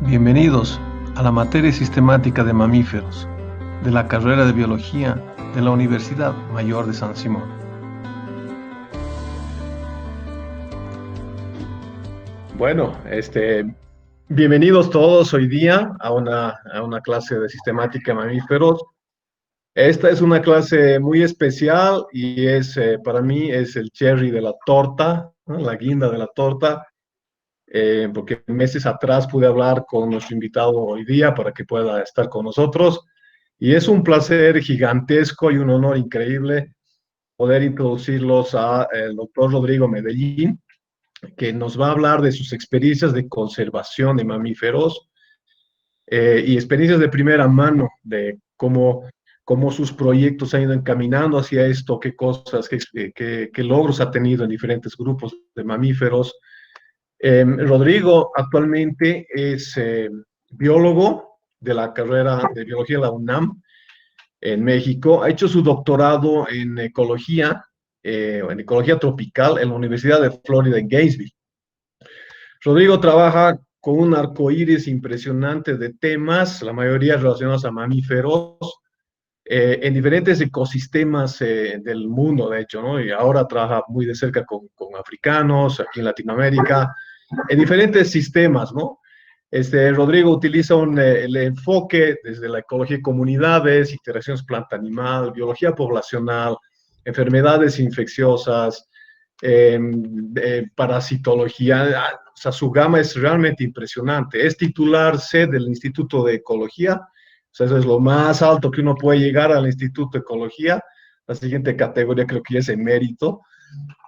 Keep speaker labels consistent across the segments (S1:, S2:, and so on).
S1: Bienvenidos a la materia sistemática de mamíferos de la carrera de Biología de la Universidad Mayor de San Simón.
S2: Bueno, bienvenidos todos hoy día a una clase de sistemática de mamíferos. Esta es una clase muy especial y para mí es el cherry de la torta, ¿no? La guinda de la torta, porque meses atrás pude hablar con nuestro invitado hoy día para que pueda estar con nosotros. Y es un placer gigantesco y un honor increíble poder introducirlos a el doctor Rodrigo Medellín, que nos va a hablar de sus experiencias de conservación de mamíferos y experiencias de primera mano de cómo sus proyectos han ido encaminando hacia esto, qué cosas, qué logros ha tenido en diferentes grupos de mamíferos. Rodrigo actualmente es biólogo de la carrera de biología de la UNAM en México. Ha hecho su doctorado en ecología tropical en la Universidad de Florida en Gainesville. Rodrigo trabaja con un arco iris impresionante de temas, la mayoría relacionados a mamíferos, en diferentes ecosistemas del mundo, de hecho, ¿no? Y ahora trabaja muy de cerca con africanos, aquí en Latinoamérica, en diferentes sistemas, ¿no? Rodrigo utiliza el enfoque desde la ecología de comunidades, interacciones planta-animal, biología poblacional, enfermedades infecciosas, parasitología. O sea, su gama es realmente impresionante. Es titular C del Instituto de Ecología. O sea, eso es lo más alto que uno puede llegar al Instituto de Ecología. La siguiente categoría creo que es emérito.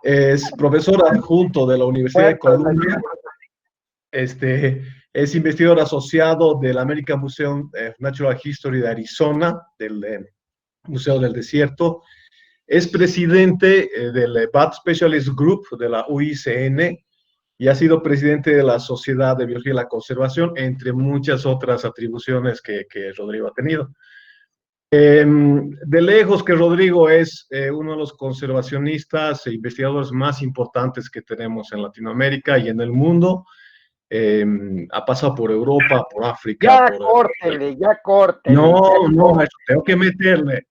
S2: Es profesor adjunto de la Universidad de Columbia. Es investigador asociado del American Museum of Natural History de Arizona, del Museo del Desierto. Es presidente del Bat Specialist Group de la UICN y ha sido presidente de la Sociedad de Biología y la Conservación, entre muchas otras atribuciones que Rodrigo ha tenido. De lejos que Rodrigo es uno de los conservacionistas e investigadores más importantes que tenemos en Latinoamérica y en el mundo. Ha pasado por Europa, por África.
S3: Ya córtele.
S2: No, maestro, tengo que meterle.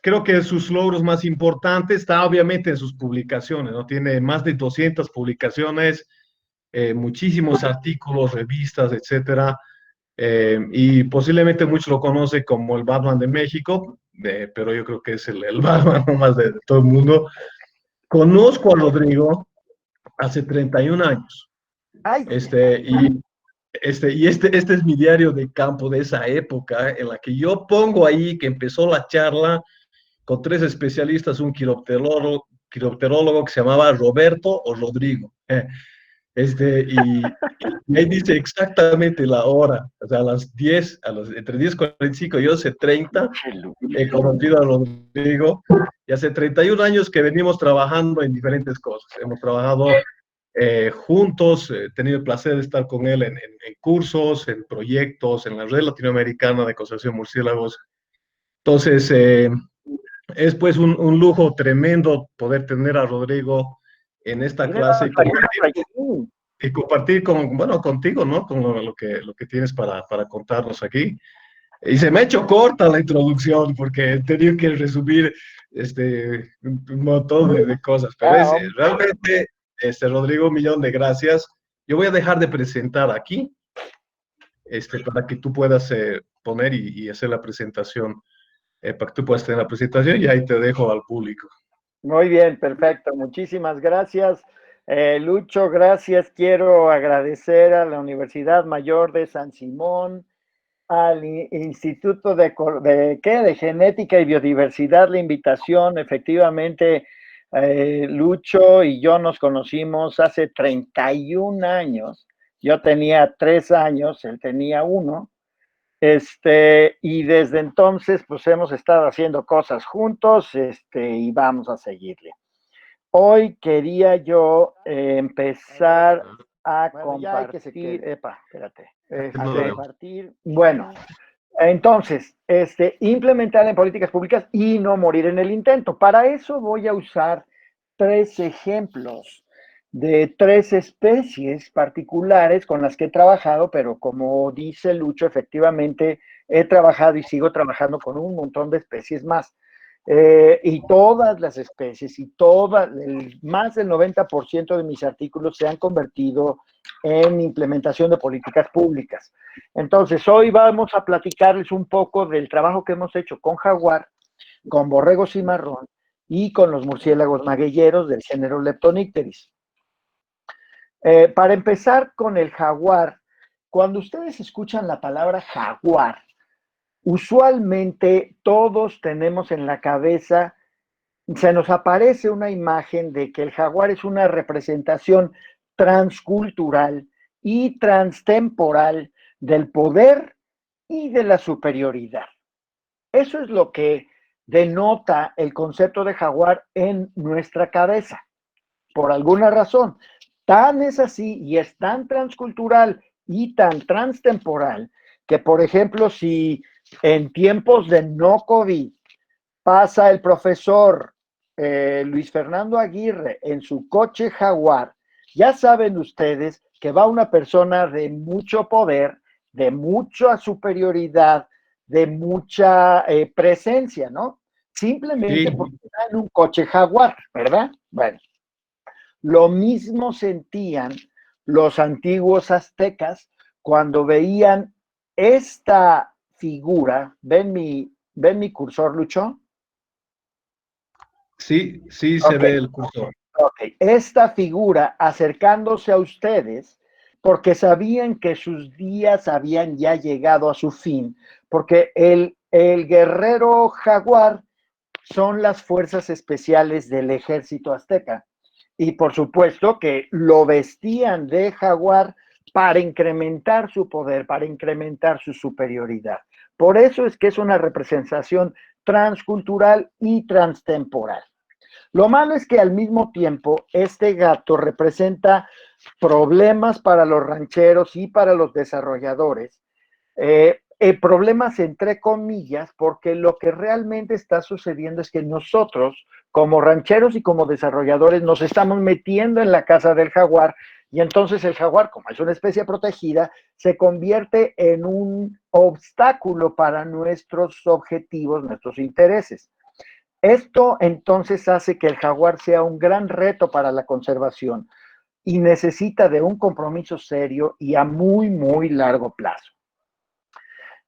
S2: Creo que sus logros más importantes está obviamente en sus publicaciones, ¿no? Tiene más de 200 publicaciones, muchísimos artículos, revistas, etcétera. Y posiblemente muchos lo conocen como el Batman de México, pero yo creo que es el Batman más de todo el mundo. Conozco a Rodrigo hace 31 años.
S3: Ay.
S2: Y este es mi diario de campo de esa época, en la que yo pongo ahí que empezó la charla con tres especialistas, un quiropterólogo que se llamaba Roberto o Rodrigo. Y ahí dice exactamente la hora, o sea, a las 10, entre 10:45 y 11:30, he conocido a Rodrigo, y hace 31 años que venimos trabajando en diferentes cosas. Hemos trabajado juntos, he tenido el placer de estar con él en cursos, en proyectos, en la red latinoamericana de conservación de murciélagos. Entonces, es pues un lujo tremendo poder tener a Rodrigo en esta clase y compartir contigo, ¿no? Con lo que tienes para contarnos aquí. Y se me ha hecho corta la introducción porque he tenido que resumir un montón de cosas, pero realmente, Rodrigo, un millón de gracias. Yo voy a dejar de presentar aquí, para que tú puedas poner y hacer la presentación, para que tú puedas tener la presentación y ahí te dejo al público.
S3: Muy bien, perfecto. Muchísimas gracias. Lucho, gracias. Quiero agradecer a la Universidad Mayor de San Simón, al Instituto de Genética y Biodiversidad la invitación. Efectivamente, Lucho y yo nos conocimos hace 31 años. Yo tenía 3 años, él tenía 1. Y desde entonces, pues hemos estado haciendo cosas juntos, y vamos a seguirle. Hoy quería yo empezar a compartir, bueno, entonces, implementar en políticas públicas y no morir en el intento. Para eso voy a usar 3 ejemplos de 3 especies particulares con las que he trabajado, pero como dice Lucho, efectivamente he trabajado y sigo trabajando con un montón de especies más. Y todas las especies y más del 90% de mis artículos se han convertido en implementación de políticas públicas. Entonces, hoy vamos a platicarles un poco del trabajo que hemos hecho con jaguar, con borrego cimarrón y con los murciélagos magueyeros del género Leptonicteris. Para empezar con el jaguar, cuando ustedes escuchan la palabra jaguar, usualmente todos tenemos en la cabeza, se nos aparece una imagen de que el jaguar es una representación transcultural y transtemporal del poder y de la superioridad. Eso es lo que denota el concepto de jaguar en nuestra cabeza. Por alguna razón, tan es así y es tan transcultural y tan transtemporal que, por ejemplo, si en tiempos de no COVID pasa el profesor Luis Fernando Aguirre en su coche jaguar, ya saben ustedes que va una persona de mucho poder, de mucha superioridad, de mucha presencia, ¿no? Simplemente
S2: Sí,
S3: porque está en un coche jaguar, ¿verdad? Bueno, lo mismo sentían los antiguos aztecas cuando veían esta figura. ¿Ven mi cursor, Lucho?
S2: sí, sí se
S3: Ok,
S2: ve el cursor.
S3: ok. Esta figura acercándose a ustedes porque sabían que sus días habían ya llegado a su fin, porque el guerrero jaguar son las fuerzas especiales del ejército azteca. Y por supuesto que lo vestían de jaguar para incrementar su poder, para incrementar su superioridad. Por eso es que es una representación transcultural y transtemporal. Lo malo es que al mismo tiempo este gato representa problemas para los rancheros y para los desarrolladores, problemas entre comillas, porque lo que realmente está sucediendo es que nosotros, como rancheros y como desarrolladores, nos estamos metiendo en la casa del jaguar y entonces el jaguar, como es una especie protegida, se convierte en un obstáculo para nuestros objetivos, nuestros intereses. Esto entonces hace que el jaguar sea un gran reto para la conservación y necesita de un compromiso serio y a muy, muy largo plazo.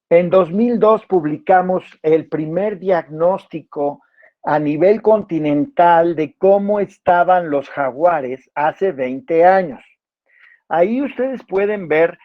S3: En 2002 publicamos el primer diagnóstico a nivel continental de cómo estaban los jaguares hace 20 años. Ahí ustedes pueden ver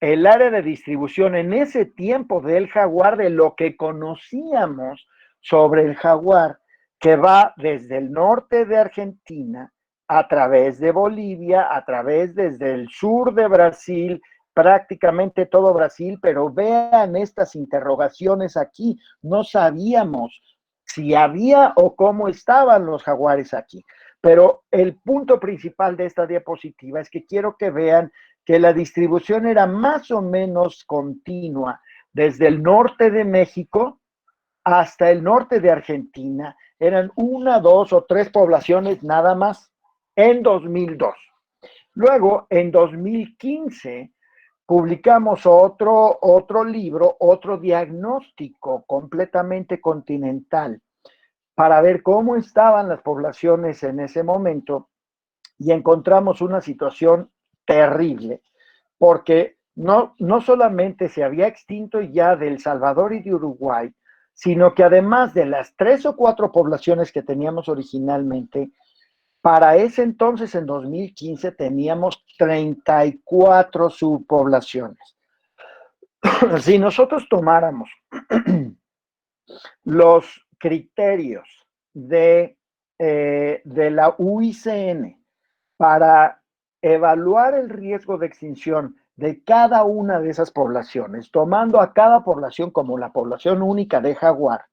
S3: el área de distribución en ese tiempo del jaguar, de lo que conocíamos sobre el jaguar, que va desde el norte de Argentina, a través de Bolivia, a través desde el sur de Brasil, prácticamente todo Brasil, pero vean estas interrogaciones aquí, no sabíamos si había o cómo estaban los jaguares aquí. Pero el punto principal de esta diapositiva es que quiero que vean que la distribución era más o menos continua desde el norte de México hasta el norte de Argentina. Eran 1, 2 o 3 poblaciones nada más en 2002. Luego, en 2015, publicamos otro libro, otro diagnóstico completamente continental para ver cómo estaban las poblaciones en ese momento y encontramos una situación terrible, porque no solamente se había extinto ya de El Salvador y de Uruguay, sino que además de las 3 o 4 poblaciones que teníamos originalmente, para ese entonces, en 2015, teníamos 34 subpoblaciones. Si nosotros tomáramos los criterios de la UICN para evaluar el riesgo de extinción de cada una de esas poblaciones, tomando a cada población como la población única de jaguar,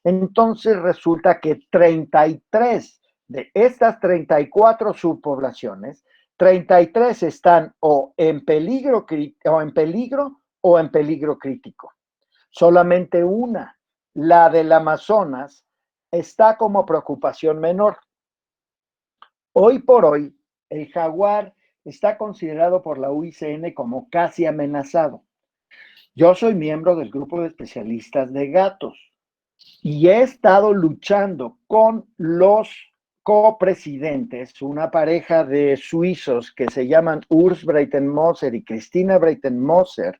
S3: entonces resulta que 33 de estas 34 subpoblaciones, 33 están o en peligro o en peligro crítico. Solamente una, la del Amazonas, está como preocupación menor. Hoy por hoy, el jaguar está considerado por la UICN como casi amenazado. Yo soy miembro del grupo de especialistas de gatos y he estado luchando con los copresidentes, una pareja de suizos que se llaman Urs Breitenmoser y Christina Breitenmoser,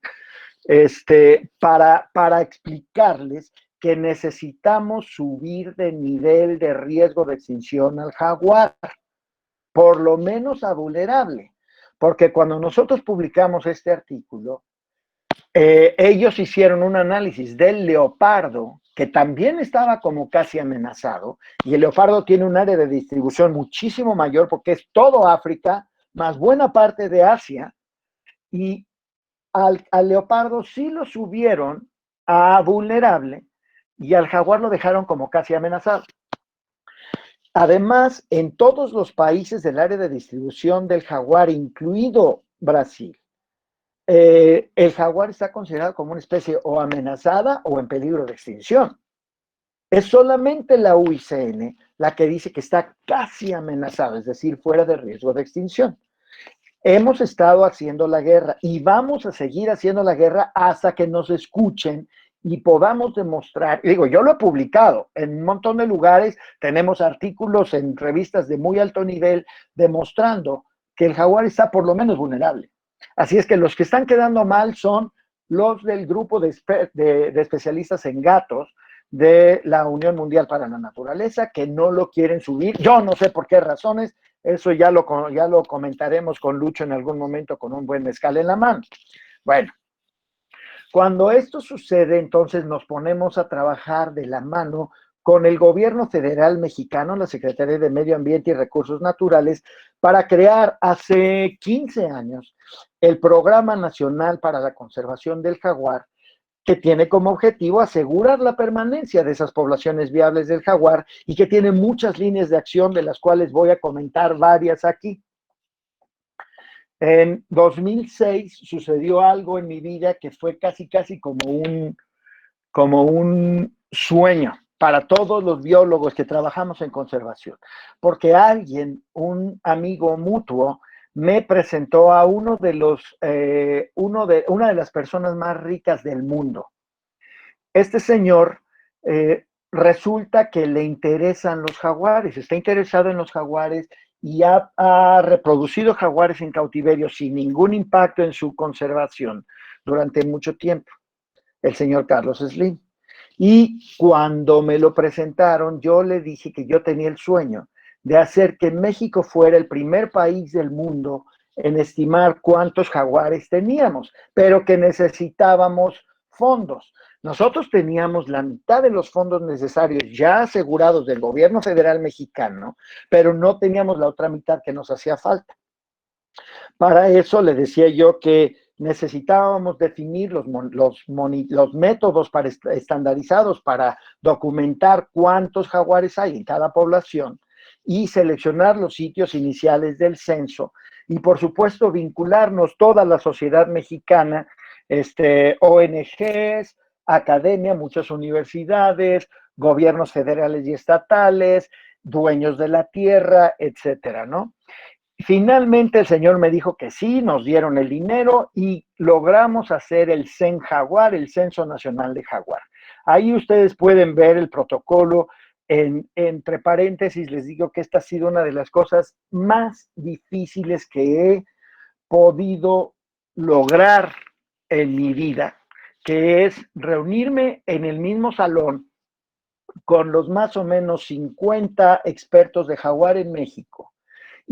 S3: para explicarles que necesitamos subir de nivel de riesgo de extinción al jaguar, por lo menos a vulnerable, porque cuando nosotros publicamos este artículo, ellos hicieron un análisis del leopardo, que también estaba como casi amenazado, y el leopardo tiene un área de distribución muchísimo mayor porque es todo África, más buena parte de Asia, y al leopardo sí lo subieron a vulnerable y al jaguar lo dejaron como casi amenazado. Además, en todos los países del área de distribución del jaguar, incluido Brasil, el jaguar está considerado como una especie o amenazada o en peligro de extinción. Es solamente la UICN la que dice que está casi amenazada, es decir, fuera de riesgo de extinción. Hemos estado haciendo la guerra y vamos a seguir haciendo la guerra hasta que nos escuchen y podamos demostrar, digo, yo lo he publicado en un montón de lugares, tenemos artículos en revistas de muy alto nivel demostrando que el jaguar está por lo menos vulnerable. Así es que los que están quedando mal son los del grupo de especialistas en gatos de la Unión Mundial para la Naturaleza, que no lo quieren subir. Yo no sé por qué razones, eso ya lo comentaremos con Lucho en algún momento con un buen mezcal en la mano. Bueno, cuando esto sucede, entonces nos ponemos a trabajar de la mano con el gobierno federal mexicano, la Secretaría de Medio Ambiente y Recursos Naturales, para crear hace 15 años el Programa Nacional para la Conservación del Jaguar, que tiene como objetivo asegurar la permanencia de esas poblaciones viables del jaguar y que tiene muchas líneas de acción, de las cuales voy a comentar varias aquí. En 2006 sucedió algo en mi vida que fue casi como un sueño para todos los biólogos que trabajamos en conservación, porque alguien, un amigo mutuo, me presentó a una de las personas más ricas del mundo. Este señor resulta que le interesan los jaguares, está interesado en los jaguares y ha reproducido jaguares en cautiverio sin ningún impacto en su conservación durante mucho tiempo, el señor Carlos Slim. Y cuando me lo presentaron, yo le dije que yo tenía el sueño de hacer que México fuera el primer país del mundo en estimar cuántos jaguares teníamos, pero que necesitábamos fondos. Nosotros teníamos la mitad de los fondos necesarios ya asegurados del gobierno federal mexicano, pero no teníamos la otra mitad que nos hacía falta. Para eso le decía yo que necesitábamos definir los métodos estandarizados para documentar cuántos jaguares hay en cada población y seleccionar los sitios iniciales del censo y, por supuesto, vincularnos toda la sociedad mexicana, ONGs, academia, muchas universidades, gobiernos federales y estatales, dueños de la tierra, etcétera, ¿no? Finalmente el señor me dijo que sí, nos dieron el dinero y logramos hacer el CEN-Jaguar, el Censo Nacional de Jaguar. Ahí ustedes pueden ver el protocolo. Entre paréntesis les digo que esta ha sido una de las cosas más difíciles que he podido lograr en mi vida, que es reunirme en el mismo salón con los más o menos 50 expertos de jaguar en México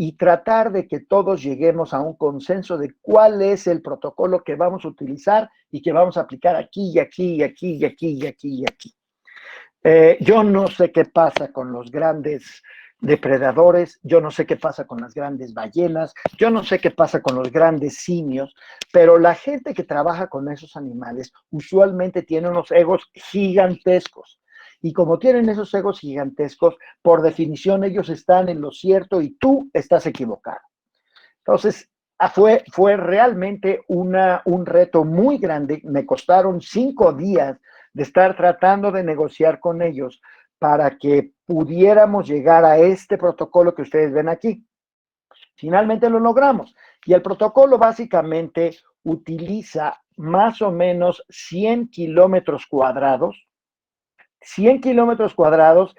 S3: y tratar de que todos lleguemos a un consenso de cuál es el protocolo que vamos a utilizar y que vamos a aplicar aquí y aquí y aquí y aquí y aquí y aquí. Yo no sé qué pasa con los grandes depredadores, yo no sé qué pasa con las grandes ballenas, yo no sé qué pasa con los grandes simios, pero la gente que trabaja con esos animales usualmente tiene unos egos gigantescos. Y como tienen esos egos gigantescos, por definición ellos están en lo cierto y tú estás equivocado. Entonces, fue realmente un reto muy grande. Me costaron 5 días de estar tratando de negociar con ellos para que pudiéramos llegar a este protocolo que ustedes ven aquí. Finalmente lo logramos. Y el protocolo básicamente utiliza más o menos 100 kilómetros cuadrados, 100 kilómetros cuadrados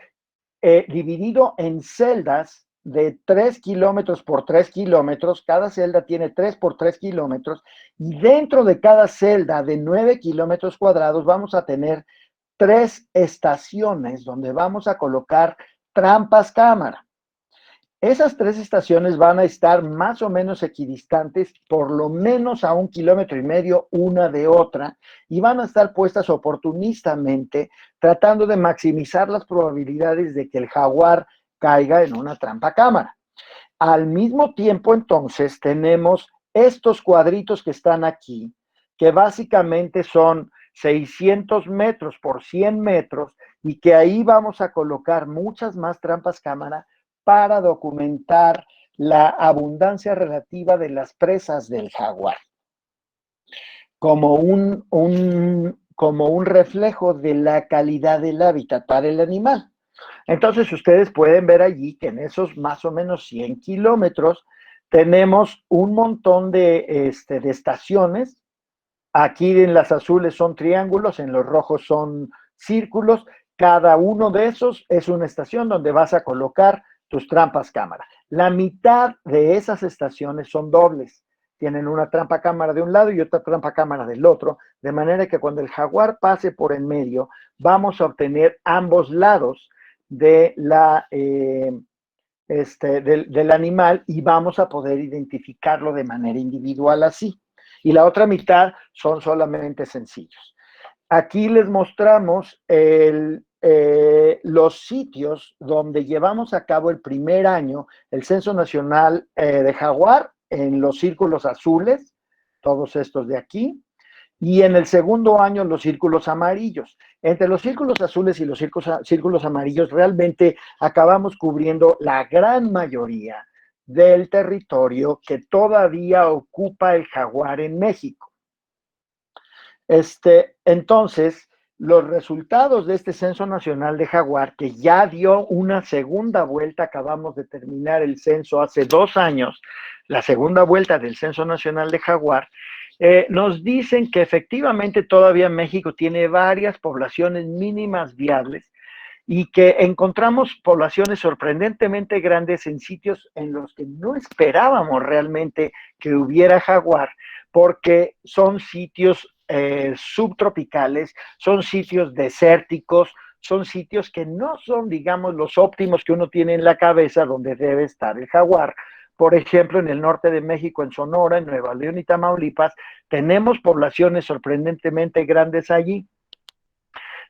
S3: dividido en celdas de 3 kilómetros por 3 kilómetros. Cada celda tiene 3 por 3 kilómetros. Y dentro de cada celda de 9 kilómetros cuadrados vamos a tener 3 estaciones donde vamos a colocar trampas cámara. Esas 3 estaciones van a estar más o menos equidistantes, por lo menos a 1,5 kilómetros una de otra, y van a estar puestas oportunistamente, tratando de maximizar las probabilidades de que el jaguar caiga en una trampa cámara. Al mismo tiempo, entonces, tenemos estos cuadritos que están aquí, que básicamente son 600 metros por 100 metros, y que ahí vamos a colocar muchas más trampas cámara para documentar la abundancia relativa de las presas del jaguar, como un reflejo de la calidad del hábitat para el animal. Entonces ustedes pueden ver allí que en esos más o menos 100 kilómetros tenemos un montón de estaciones. Aquí en las azules son triángulos, en los rojos son círculos. Cada uno de esos es una estación donde vas a colocar tus trampas cámara. La mitad de esas estaciones son dobles. Tienen una trampa cámara de un lado y otra trampa cámara del otro, de manera que cuando el jaguar pase por en medio, vamos a obtener ambos lados de del animal, y vamos a poder identificarlo de manera individual así. Y la otra mitad son solamente sencillos. Aquí les mostramos los sitios donde llevamos a cabo el primer año el Censo Nacional de Jaguar, en los círculos azules, todos estos de aquí, y en el segundo año los círculos amarillos. Entre los círculos azules y los círculos amarillos realmente acabamos cubriendo la gran mayoría del territorio que todavía ocupa el jaguar en México. Entonces, los resultados de este Censo Nacional de Jaguar, que ya dio una segunda vuelta, acabamos de terminar el censo hace 2 años, la segunda vuelta del Censo Nacional de Jaguar, nos dicen que efectivamente todavía México tiene varias poblaciones mínimas viables, y que encontramos poblaciones sorprendentemente grandes en sitios en los que no esperábamos realmente que hubiera jaguar, porque son sitios subtropicales, son sitios desérticos, son sitios que no son, digamos, los óptimos que uno tiene en la cabeza donde debe estar el jaguar. Por ejemplo, en el norte de México, en Sonora, en Nuevo León y Tamaulipas, tenemos poblaciones sorprendentemente grandes allí.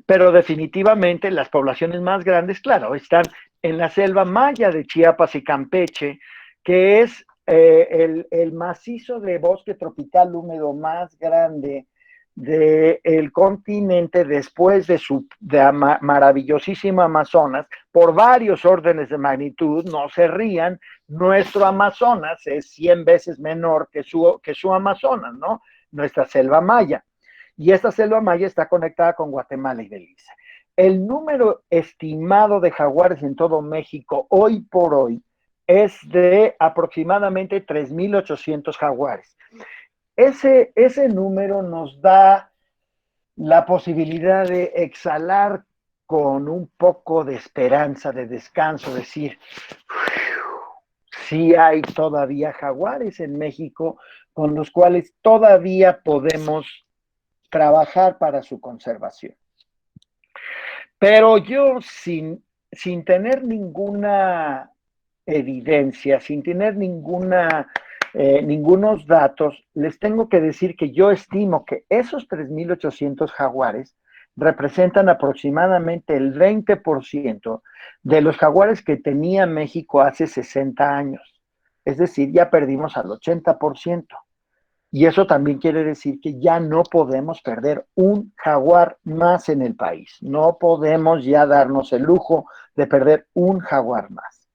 S3: Pero definitivamente las poblaciones más grandes, claro, están en la selva maya de Chiapas y Campeche, que es el macizo de bosque tropical húmedo más grande del continente después de maravillosísimo Amazonas, por varios órdenes de magnitud. No se rían, nuestro Amazonas es 100 veces menor que su Amazonas, ¿no? Nuestra selva maya. Y esta selva maya está conectada con Guatemala y Belice. El número estimado de jaguares en todo México hoy por hoy es de aproximadamente 3,800 jaguares. Ese número nos da la posibilidad de exhalar con un poco de esperanza, de descanso, decir, sí hay todavía jaguares en México con los cuales todavía podemos trabajar para su conservación. Pero yo, sin tener ninguna evidencia, sin tener ningunos datos, les tengo que decir que yo estimo que esos 3,800 jaguares representan aproximadamente el 20% de los jaguares que tenía México hace 60 años. Es decir, ya perdimos al 80%. Y eso también quiere decir que ya no podemos perder un jaguar más en el país. No podemos ya darnos el lujo de perder un jaguar más.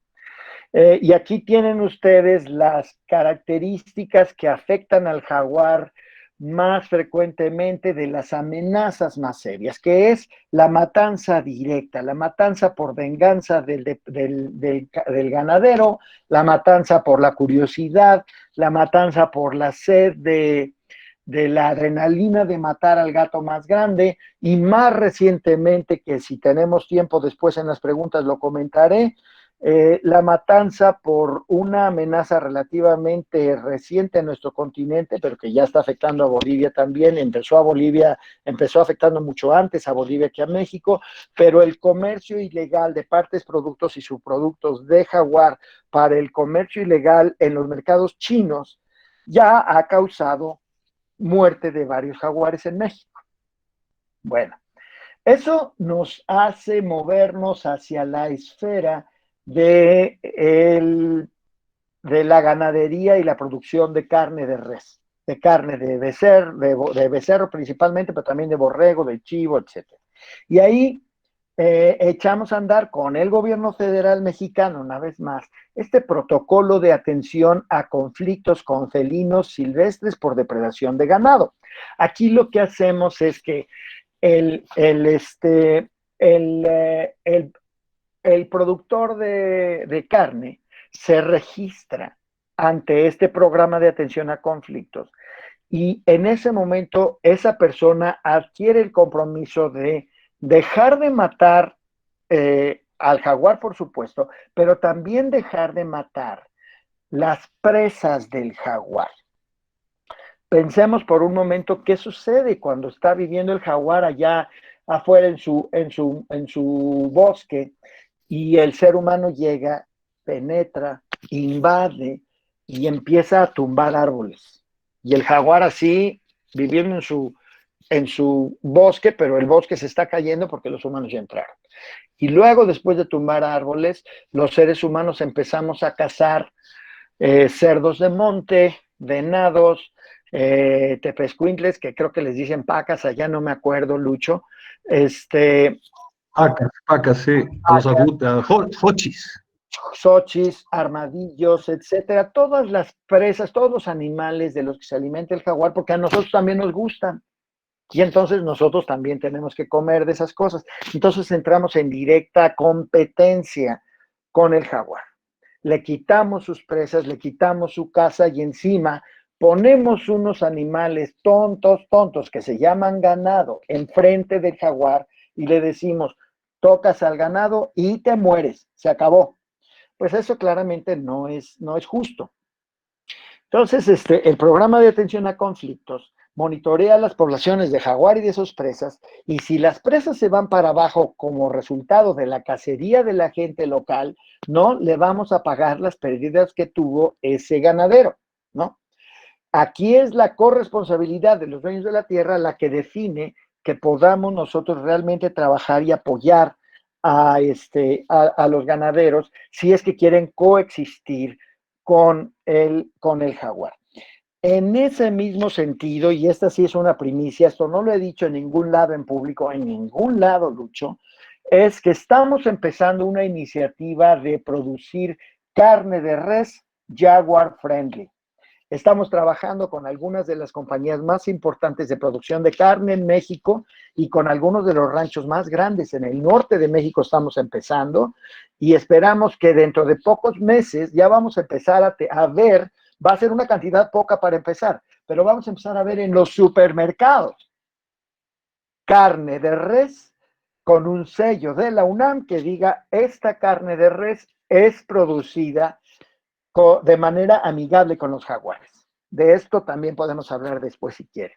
S3: Y aquí tienen ustedes las características que afectan al jaguar más frecuentemente de las amenazas más serias, que es la matanza directa, la matanza por venganza del ganadero, la matanza por la curiosidad, la matanza por la sed de la adrenalina de matar al gato más grande, y más recientemente, que si tenemos tiempo después en las preguntas lo comentaré, la matanza por una amenaza relativamente reciente en nuestro continente, pero que ya está afectando a Bolivia también. Empezó afectando mucho antes a Bolivia que a México, pero el comercio ilegal de partes, productos y subproductos de jaguar para el comercio ilegal en los mercados chinos ya ha causado muerte de varios jaguares en México. Bueno, eso nos hace movernos hacia la esfera de la ganadería y la producción de carne de res, de carne de becerro principalmente, pero también de borrego, de chivo, etc. Y ahí echamos a andar con el gobierno federal mexicano, una vez más, este protocolo de atención a conflictos con felinos silvestres por depredación de ganado. Aquí lo que hacemos es que el, el, este, el productor de carne se registra ante este programa de atención a conflictos, y en ese momento esa persona adquiere el compromiso de dejar de matar al jaguar, por supuesto, pero también dejar de matar las presas del jaguar. Pensemos por un momento qué sucede cuando está viviendo el jaguar allá afuera en su bosque, y el ser humano llega, penetra, invade y empieza a tumbar árboles. Y el jaguar así, viviendo en su bosque, pero el bosque se está cayendo porque los humanos ya entraron. Y luego, después de tumbar árboles, los seres humanos empezamos a cazar cerdos de monte, venados, tepezcuintles, que creo que les dicen pacas, allá no me acuerdo, Lucho.
S2: Pacas, sí, fochis.
S3: Xochis, armadillos, etcétera, todas las presas, todos los animales de los que se alimenta el jaguar, porque a nosotros también nos gustan. Y entonces nosotros también tenemos que comer de esas cosas. Entonces entramos en directa competencia con el jaguar. Le quitamos sus presas, le quitamos su caza, y encima ponemos unos animales tontos, que se llaman ganado, enfrente del jaguar, y le decimos: tocas al ganado y te mueres, se acabó. Pues eso claramente no es justo. Entonces, el programa de atención a conflictos monitorea las poblaciones de jaguar y de sus presas, y si las presas se van para abajo como resultado de la cacería de la gente local, no le vamos a pagar las pérdidas que tuvo ese ganadero, ¿no? Aquí es la corresponsabilidad de los dueños de la tierra la que define que podamos nosotros realmente trabajar y apoyar a los ganaderos si es que quieren coexistir con el jaguar. En ese mismo sentido, y esta sí es una primicia, esto no lo he dicho en ningún lado en público, en ningún lado, Lucho, es que estamos empezando una iniciativa de producir carne de res jaguar friendly. Estamos trabajando con algunas de las compañías más importantes de producción de carne en México, y con algunos de los ranchos más grandes en el norte de México estamos empezando, y esperamos que dentro de pocos meses ya vamos a empezar a ver, va a ser una cantidad poca para empezar, pero vamos a empezar a ver en los supermercados carne de res con un sello de la UNAM que diga: esta carne de res es producida de manera amigable con los jaguares. De esto también podemos hablar después si quieren.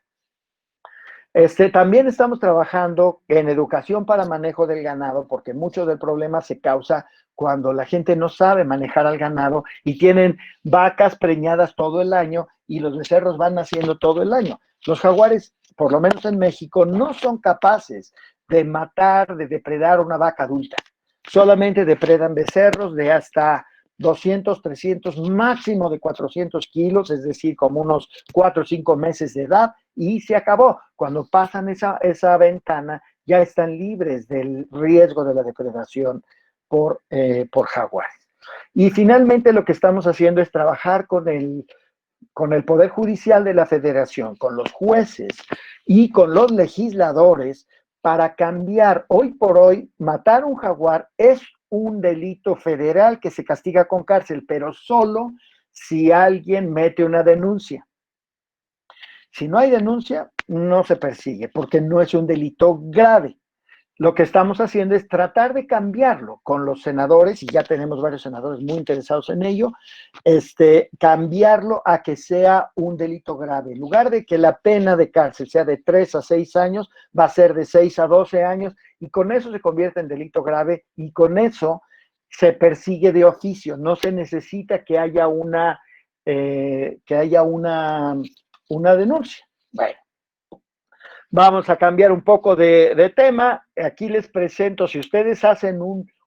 S3: También estamos trabajando en educación para manejo del ganado, porque mucho del problema se causa cuando la gente no sabe manejar al ganado y tienen vacas preñadas todo el año y los becerros van naciendo todo el año. Los jaguares, por lo menos en México, no son capaces de matar, de depredar una vaca adulta. Solamente depredan becerros de hasta 200, 300, máximo de 400 kilos, es decir, como unos 4 o 5 meses de edad, y se acabó. Cuando pasan esa ventana, ya están libres del riesgo de la depredación por jaguares. Y finalmente lo que estamos haciendo es trabajar con el con el Poder Judicial de la Federación, con los jueces y con los legisladores para cambiar. Hoy por hoy, matar un jaguar es un delito federal que se castiga con cárcel, pero solo si alguien mete una denuncia. Si no hay denuncia, no se persigue porque no es un delito grave. Lo que estamos haciendo es tratar de cambiarlo con los senadores, y ya tenemos varios senadores muy interesados en ello, cambiarlo a que sea un delito grave. En lugar de que la pena de cárcel sea de 3 a 6 años, va a ser de 6 a 12 años, y con eso se convierte en delito grave, y con eso se persigue de oficio. No se necesita que haya una denuncia. Bueno. Vamos a cambiar un poco de tema. Aquí les presento, si ustedes hacen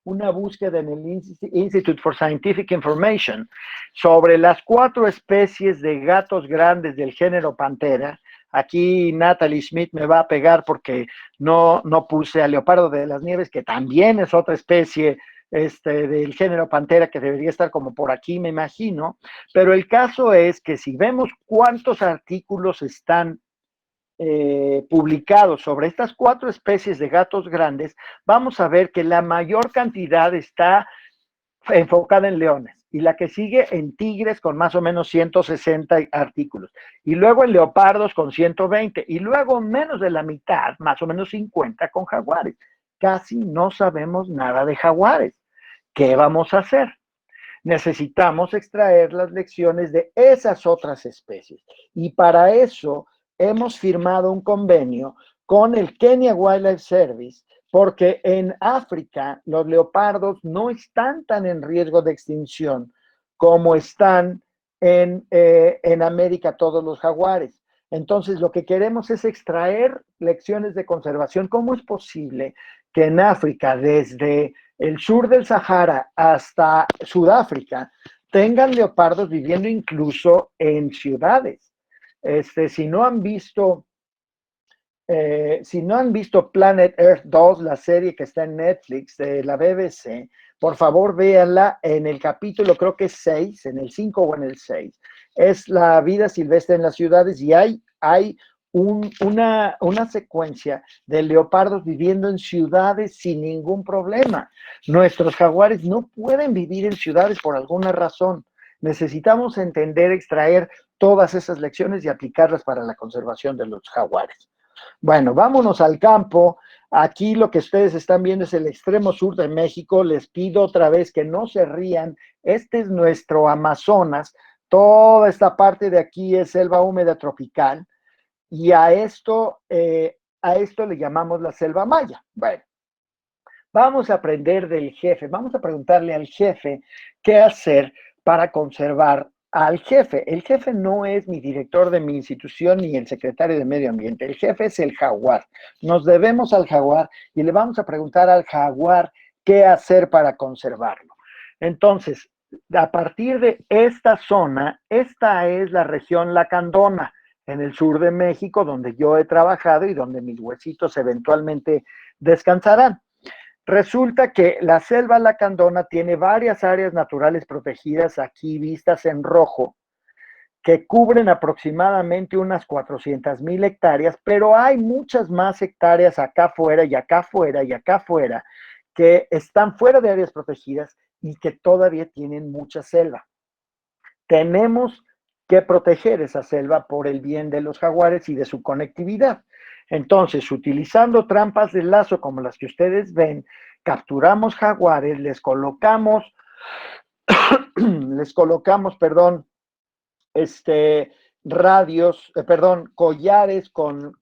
S3: una búsqueda en el Institute for Scientific Information sobre las 4 especies de gatos grandes del género Pantera, aquí Natalie Smith me va a pegar porque no puse al leopardo de las nieves, que también es otra especie del género Pantera, que debería estar como por aquí, me imagino. Pero el caso es que si vemos cuántos artículos están publicados sobre estas 4 especies de gatos grandes, vamos a ver que la mayor cantidad está enfocada en leones, y la que sigue en tigres con más o menos 160 artículos, y luego en leopardos con 120, y luego menos de la mitad, más o menos 50, con jaguares. Casi no sabemos nada de jaguares. ¿Qué vamos a hacer? Necesitamos extraer las lecciones de esas otras especies, y para eso hemos firmado un convenio con el Kenya Wildlife Service, porque en África los leopardos no están tan en riesgo de extinción como están en América todos los jaguares. Entonces, lo que queremos es extraer lecciones de conservación. ¿Cómo es posible que en África, desde el sur del Sahara hasta Sudáfrica, tengan leopardos viviendo incluso en ciudades? Si no han visto Planet Earth 2, la serie que está en Netflix de la BBC, por favor véanla. En el capítulo, creo que es 6, en el 5 o en el 6, es la vida silvestre en las ciudades, y hay una secuencia de leopardos viviendo en ciudades sin ningún problema. Nuestros jaguares no pueden vivir en ciudades por alguna razón. Necesitamos entender, extraer todas esas lecciones y aplicarlas para la conservación de los jaguares. Bueno, vámonos al campo. Aquí lo que ustedes están viendo es el extremo sur de México. Les pido otra vez que no se rían. Este es nuestro Amazonas. Toda esta parte de aquí es selva húmeda tropical, y a esto le llamamos la selva maya. Bueno, vamos a aprender del jefe. Vamos a preguntarle al jefe qué hacer para conservar al jefe. El jefe no es mi director de mi institución ni el secretario de Medio Ambiente. El jefe es el jaguar. Nos debemos al jaguar y le vamos a preguntar al jaguar qué hacer para conservarlo. Entonces, a partir de esta zona, esta es la región lacandona en el sur de México, donde yo he trabajado y donde mis huesitos eventualmente descansarán. Resulta que la selva lacandona tiene varias áreas naturales protegidas, aquí vistas en rojo, que cubren aproximadamente unas 400,000 hectáreas, pero hay muchas más hectáreas acá afuera y acá afuera y acá afuera que están fuera de áreas protegidas y que todavía tienen mucha selva. Tenemos que proteger esa selva por el bien de los jaguares y de su conectividad. Entonces, utilizando trampas de lazo como las que ustedes ven, capturamos jaguares, les colocamos, collares con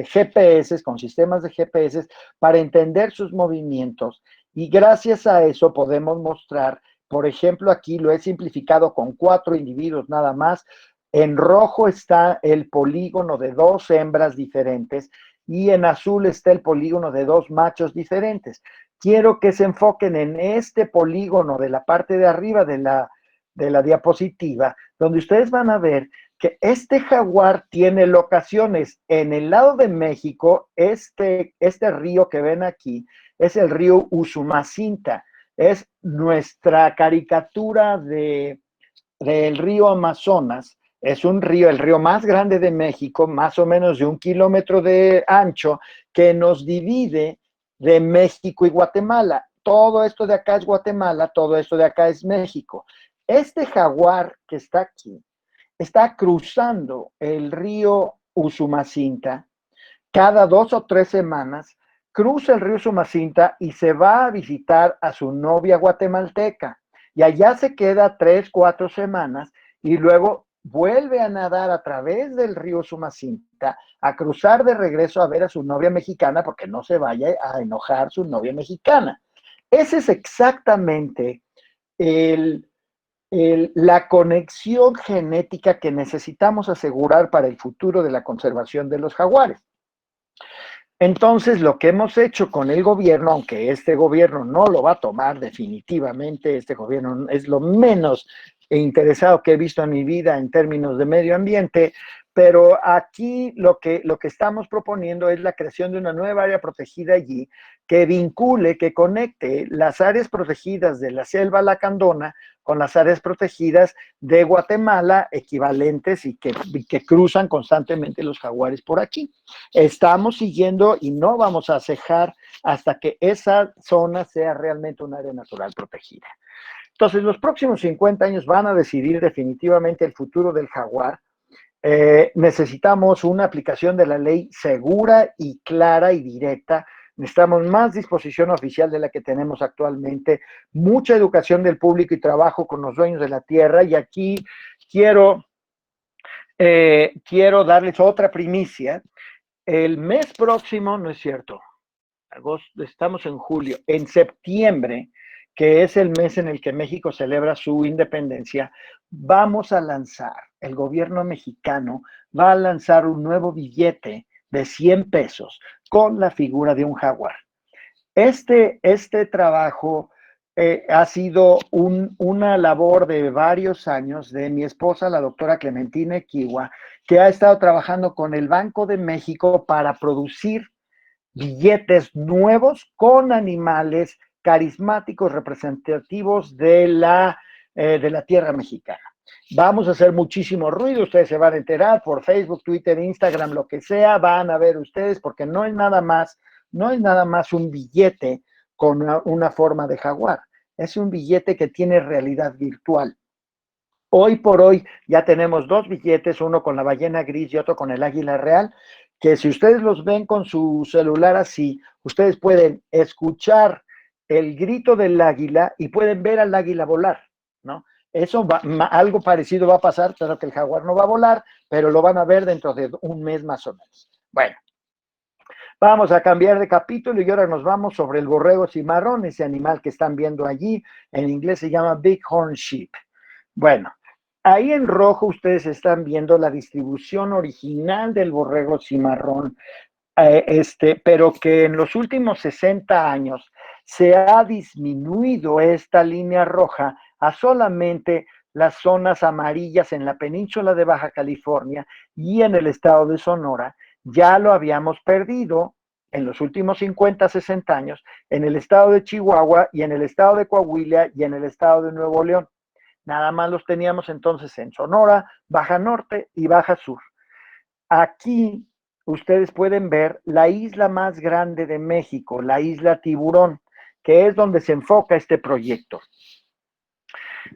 S3: GPS, con sistemas de GPS para entender sus movimientos, y gracias a eso podemos mostrar, por ejemplo, aquí lo he simplificado con 4 individuos nada más. En rojo está el polígono de 2 hembras diferentes y en azul está el polígono de 2 machos diferentes. Quiero que se enfoquen en este polígono de la parte de arriba de la diapositiva, donde ustedes van a ver que este jaguar tiene locaciones en el lado de México. Este río que ven aquí es el río Usumacinta. Es nuestra caricatura de del río Amazonas. Es un río, el río más grande de México, más o menos de 1 kilómetro de ancho, que nos divide de México y Guatemala. Todo esto de acá es Guatemala, todo esto de acá es México. Este jaguar que está aquí está cruzando el río Usumacinta cada 2 o 3 semanas, cruza el río Usumacinta y se va a visitar a su novia guatemalteca. Y allá se queda 3, 4 semanas y luego vuelve a nadar a través del río Usumacinta, a cruzar de regreso a ver a su novia mexicana, porque no se vaya a enojar su novia mexicana. Ese es exactamente el, la conexión genética que necesitamos asegurar para el futuro de la conservación de los jaguares. Entonces, lo que hemos hecho con el gobierno, aunque este gobierno no lo va a tomar definitivamente, este gobierno es lo menos interesado que he visto en mi vida en términos de medio ambiente, pero aquí lo que estamos proponiendo es la creación de una nueva área protegida allí que vincule, que conecte las áreas protegidas de la selva lacandona con las áreas protegidas de Guatemala, equivalentes y que cruzan constantemente los jaguares por aquí. Estamos siguiendo y no vamos a cejar hasta que esa zona sea realmente un área natural protegida. Entonces, los próximos 50 años van a decidir definitivamente el futuro del jaguar. Necesitamos una aplicación de la ley segura y clara y directa. Necesitamos más disposición oficial de la que tenemos actualmente, mucha educación del público y trabajo con los dueños de la tierra. Y aquí quiero darles otra primicia. El mes próximo, no es cierto, agosto, estamos en julio, en septiembre, que es el mes en el que México celebra su independencia, vamos a lanzar, el gobierno mexicano va a lanzar un nuevo billete de 100 pesos con la figura de un jaguar. Este trabajo ha sido una labor de varios años de mi esposa, la doctora Clementina Equigua, que ha estado trabajando con el Banco de México para producir billetes nuevos con animales carismáticos representativos de la tierra mexicana. Vamos a hacer muchísimo ruido, ustedes se van a enterar por Facebook, Twitter, Instagram, lo que sea, van a ver ustedes, porque no es nada más un billete con una forma de jaguar, es un billete que tiene realidad virtual. Hoy por hoy ya tenemos 2 billetes, uno con la ballena gris y otro con el águila real, que si ustedes los ven con su celular así, ustedes pueden escuchar el grito del águila y pueden ver al águila volar, ¿no? Eso algo parecido va a pasar, claro que el jaguar no va a volar, pero lo van a ver dentro de un mes más o menos. Bueno, vamos a cambiar de capítulo y ahora nos vamos sobre el borrego cimarrón, ese animal que están viendo allí, en inglés se llama Bighorn Sheep. Bueno, ahí en rojo ustedes están viendo la distribución original del borrego cimarrón, pero que en los últimos 60 años se ha disminuido esta línea roja a solamente las zonas amarillas en la península de Baja California y en el estado de Sonora. Ya lo habíamos perdido en los últimos 50, 60 años en el estado de Chihuahua y en el estado de Coahuila y en el estado de Nuevo León. Nada más los teníamos entonces en Sonora, Baja Norte y Baja Sur. Aquí ustedes pueden ver la isla más grande de México, la isla Tiburón, que es donde se enfoca este proyecto.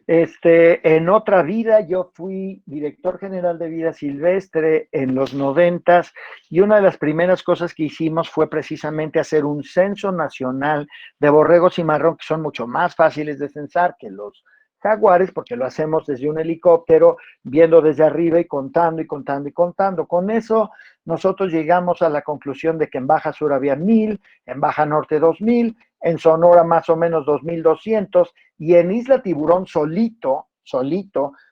S3: En otra vida yo fui director general de vida silvestre en los 90s y una de las primeras cosas que hicimos fue precisamente hacer un censo nacional de borregos cimarrón, que son mucho más fáciles de censar que los jaguares, porque lo hacemos desde un helicóptero, viendo desde arriba y contando y contando y contando. Con eso nosotros llegamos a la conclusión de que en Baja Sur había 1000, en Baja Norte 2000, en Sonora más o menos 2200 y en Isla Tiburón solito,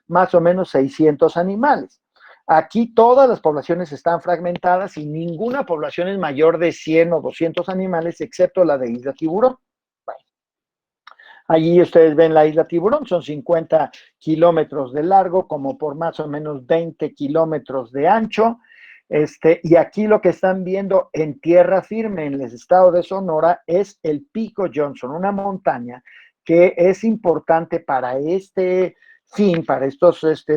S3: más o menos 600 animales. Aquí todas las poblaciones están fragmentadas y ninguna población es mayor de 100 o 200 animales, excepto la de Isla Tiburón. Allí ustedes ven la isla Tiburón, son 50 kilómetros de largo, como por más o menos 20 kilómetros de ancho. Y aquí lo que están viendo en tierra firme en el estado de Sonora es el Pico Johnson, una montaña que es importante para este fin para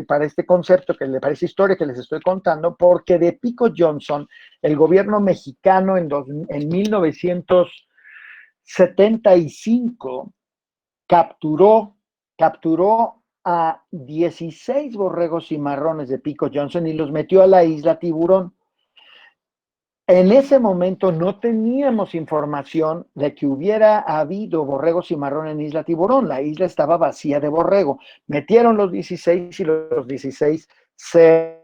S3: para este concepto, para esta historia que les estoy contando, porque de Pico Johnson, el gobierno mexicano en 1975 capturó a 16 borregos cimarrones de Pico Johnson y los metió a la isla Tiburón. En ese momento no teníamos información de que hubiera habido borrego cimarrón en Isla Tiburón. La isla estaba vacía de borrego. Metieron los 16 y los 16 se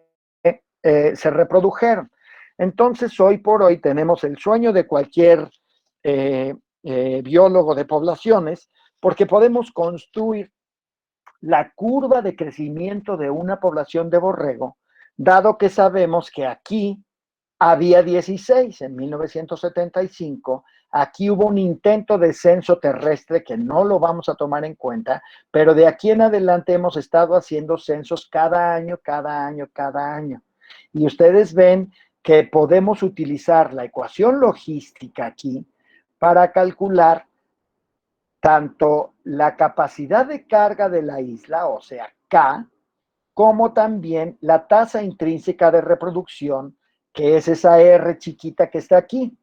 S3: reprodujeron. Entonces, hoy por hoy tenemos el sueño de cualquier biólogo de poblaciones, porque podemos construir la curva de crecimiento de una población de borrego, dado que sabemos que aquí había 16 en 1975. Aquí hubo un intento de censo terrestre que no lo vamos a tomar en cuenta, pero de aquí en adelante hemos estado haciendo censos cada año. Y ustedes ven que podemos utilizar la ecuación logística aquí para calcular tanto la capacidad de carga de la isla, o sea, K, como también la tasa intrínseca de reproducción, que es esa R chiquita que está aquí.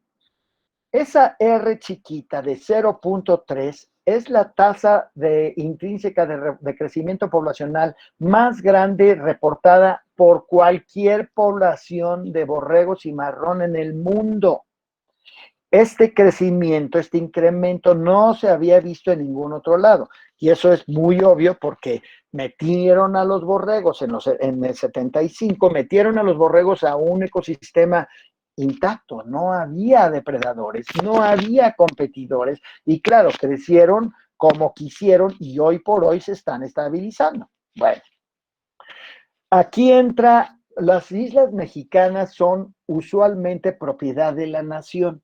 S3: Esa R chiquita de 0.3 es la tasa intrínseca de crecimiento poblacional más grande reportada por cualquier población de borrego cimarrón en el mundo. Este crecimiento, este incremento no se había visto en ningún otro lado. Y eso es muy obvio porque metieron a los borregos en el 75, metieron a los borregos a un ecosistema intacto. No había depredadores, no había competidores. Y claro, crecieron como quisieron y hoy por hoy se están estabilizando. Bueno, aquí entra, las islas mexicanas son usualmente propiedad de la nación.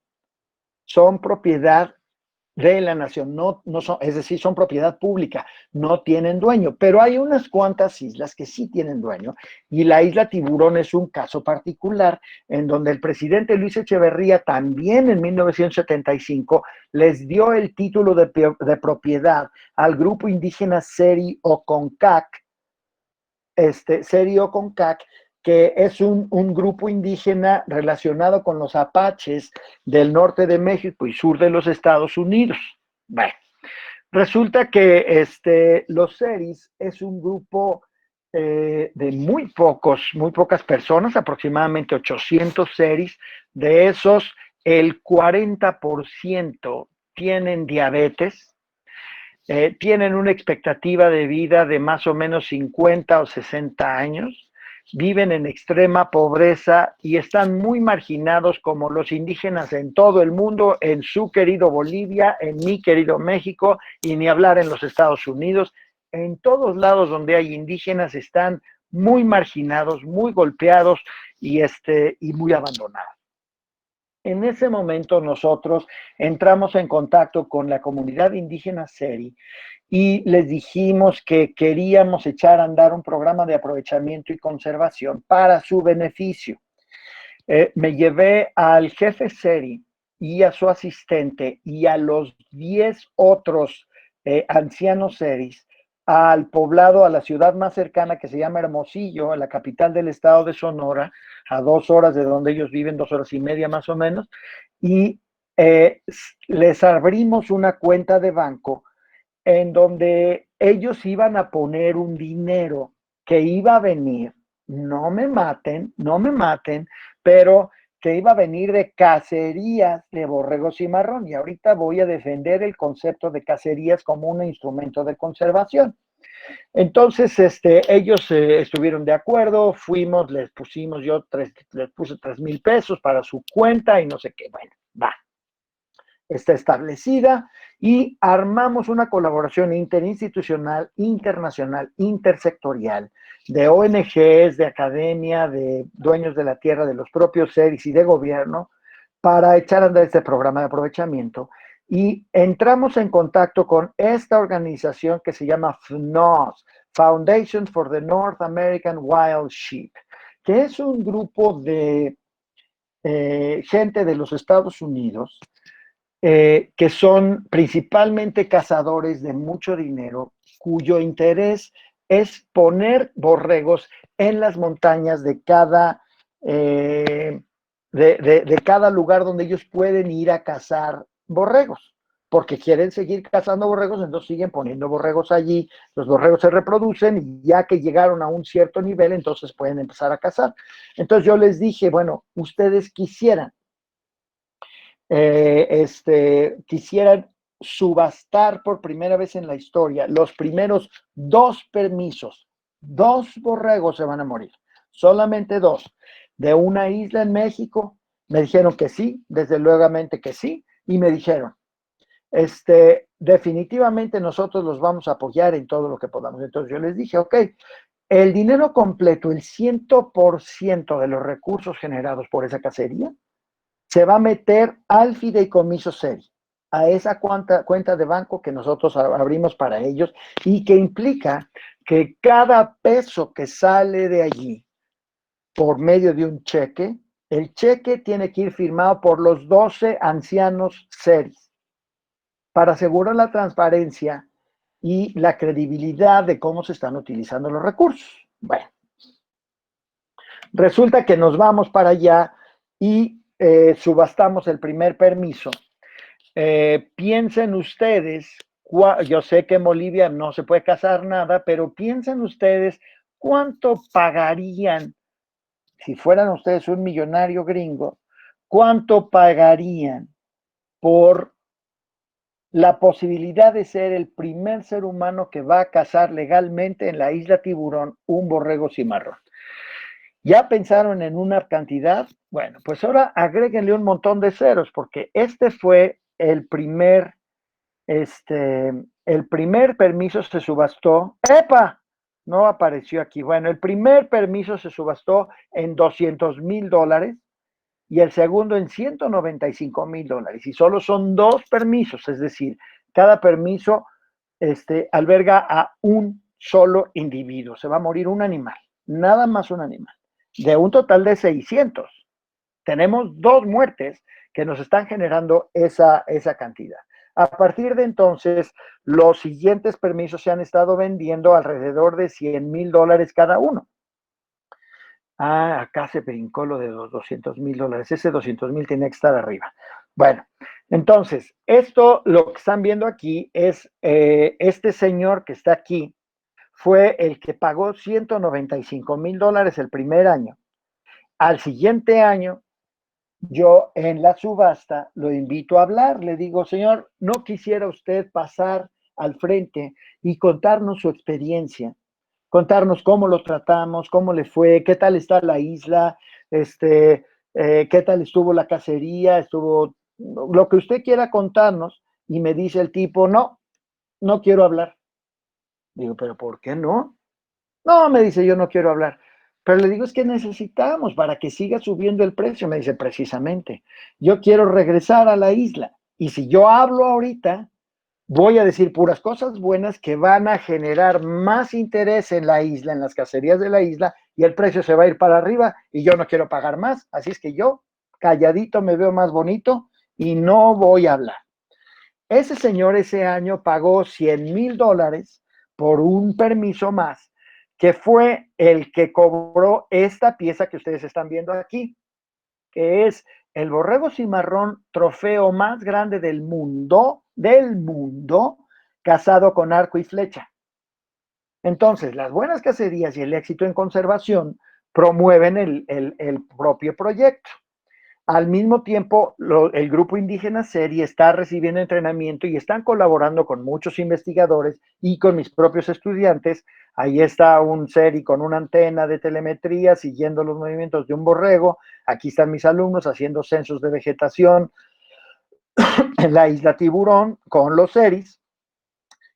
S3: Son propiedad de la nación, no son, es decir, son propiedad pública, no tienen dueño, pero hay unas cuantas islas que sí tienen dueño, y la isla Tiburón es un caso particular en donde el presidente Luis Echeverría también en 1975 les dio el título de propiedad al grupo indígena Seri Oconcac, Seri Oconcac, que es un grupo indígena relacionado con los apaches del norte de México y sur de los Estados Unidos. Bueno, resulta que los seris es un grupo de muy pocas personas, aproximadamente 800 seris. De esos, el 40% tienen diabetes, tienen una expectativa de vida de más o menos 50 o 60 años, viven en extrema pobreza y están muy marginados como los indígenas en todo el mundo, en su querido Bolivia, en mi querido México, y ni hablar en los Estados Unidos. En todos lados donde hay indígenas están muy marginados, muy golpeados y muy abandonados. En ese momento nosotros entramos en contacto con la comunidad indígena Seri y les dijimos que queríamos echar a andar un programa de aprovechamiento y conservación para su beneficio. Me llevé al jefe Seri y a su asistente y a los 10 otros ancianos Seris al poblado, a la ciudad más cercana que se llama Hermosillo, a la capital del estado de Sonora, a 2 horas de donde ellos viven, 2 horas y media más o menos, y les abrimos una cuenta de banco en donde ellos iban a poner un dinero que iba a venir, no me maten, pero que iba a venir de cacerías de borrego cimarrón. Y ahorita voy a defender el concepto de cacerías como un instrumento de conservación. Entonces, ellos estuvieron de acuerdo, fuimos, les puse 3,000 pesos para su cuenta y no sé qué. Bueno, va. Está establecida y armamos una colaboración interinstitucional, internacional, intersectorial, de ONGs, de academia, de dueños de la tierra, de los propios seres y de gobierno, para echar a andar este programa de aprovechamiento. Y entramos en contacto con esta organización que se llama FNOS, Foundation for the North American Wild Sheep, que es un grupo de gente de los Estados Unidos, que son principalmente cazadores de mucho dinero, cuyo interés es poner borregos en las montañas de cada, de cada lugar donde ellos pueden ir a cazar borregos, porque quieren seguir cazando borregos, entonces siguen poniendo borregos allí, los borregos se reproducen y ya que llegaron a un cierto nivel, entonces pueden empezar a cazar. Entonces yo les dije, bueno, ustedes quisieran subastar por primera vez en la historia los primeros 2 permisos. 2 borregos se van a morir, solamente 2, de una isla en México. Me dijeron que sí, desde luego que sí, y me dijeron, definitivamente nosotros los vamos a apoyar en todo lo que podamos. Entonces yo les dije, ok, el dinero completo, el 100% de los recursos generados por esa cacería, se va a meter al fideicomiso SERI, a esa cuenta de banco que nosotros abrimos para ellos y que implica que cada peso que sale de allí por medio de un cheque, el cheque tiene que ir firmado por los 12 ancianos SERI para asegurar la transparencia y la credibilidad de cómo se están utilizando los recursos. Bueno, resulta que nos vamos para allá y subastamos el primer permiso. Piensen ustedes, yo sé que en Bolivia no se puede cazar nada, pero piensen ustedes cuánto pagarían, si fueran ustedes un millonario gringo, cuánto pagarían por la posibilidad de ser el primer ser humano que va a cazar legalmente en la isla Tiburón un borrego cimarrón. ¿Ya pensaron en una cantidad? Bueno, pues ahora agréguenle un montón de ceros, porque fue el primer permiso se subastó. ¡Epa! No apareció aquí. Bueno, el primer permiso se subastó en $200,000 y el segundo en $195,000. Y solo son 2 permisos, es decir, cada permiso alberga a un solo individuo. Se va a morir un animal, nada más un animal, de un total de 600. Tenemos 2 muertes que nos están generando esa cantidad. A partir de entonces, los siguientes permisos se han estado vendiendo alrededor de $100,000 cada uno. Acá se brincó lo de los $200,000. Ese 200,000 tiene que estar arriba. Bueno, entonces, lo que están viendo aquí es este señor que está aquí, fue el que pagó $195,000 el primer año. Al siguiente año, yo en la subasta lo invito a hablar, le digo, señor, ¿no quisiera usted pasar al frente y contarnos su experiencia? Contarnos cómo lo tratamos, cómo le fue, qué tal está la isla, qué tal estuvo la cacería, estuvo lo que usted quiera contarnos. Y me dice el tipo, no quiero hablar. Digo, ¿pero por qué no? No, me dice, yo no quiero hablar. Pero le digo, es que necesitamos para que siga subiendo el precio. Me dice, precisamente, yo quiero regresar a la isla. Y si yo hablo ahorita, voy a decir puras cosas buenas que van a generar más interés en la isla, en las cacerías de la isla, y el precio se va a ir para arriba y yo no quiero pagar más. Así es que yo, calladito, me veo más bonito y no voy a hablar. Ese señor ese año pagó $100,000 por un permiso más, que fue el que cobró esta pieza que ustedes están viendo aquí, que es el borrego cimarrón trofeo más grande del mundo, cazado con arco y flecha. Entonces, las buenas cacerías y el éxito en conservación promueven el propio proyecto. Al mismo tiempo, el grupo indígena SERI está recibiendo entrenamiento y están colaborando con muchos investigadores y con mis propios estudiantes. Ahí está un SERI con una antena de telemetría siguiendo los movimientos de un borrego. Aquí están mis alumnos haciendo censos de vegetación en la isla Tiburón con los SERIs.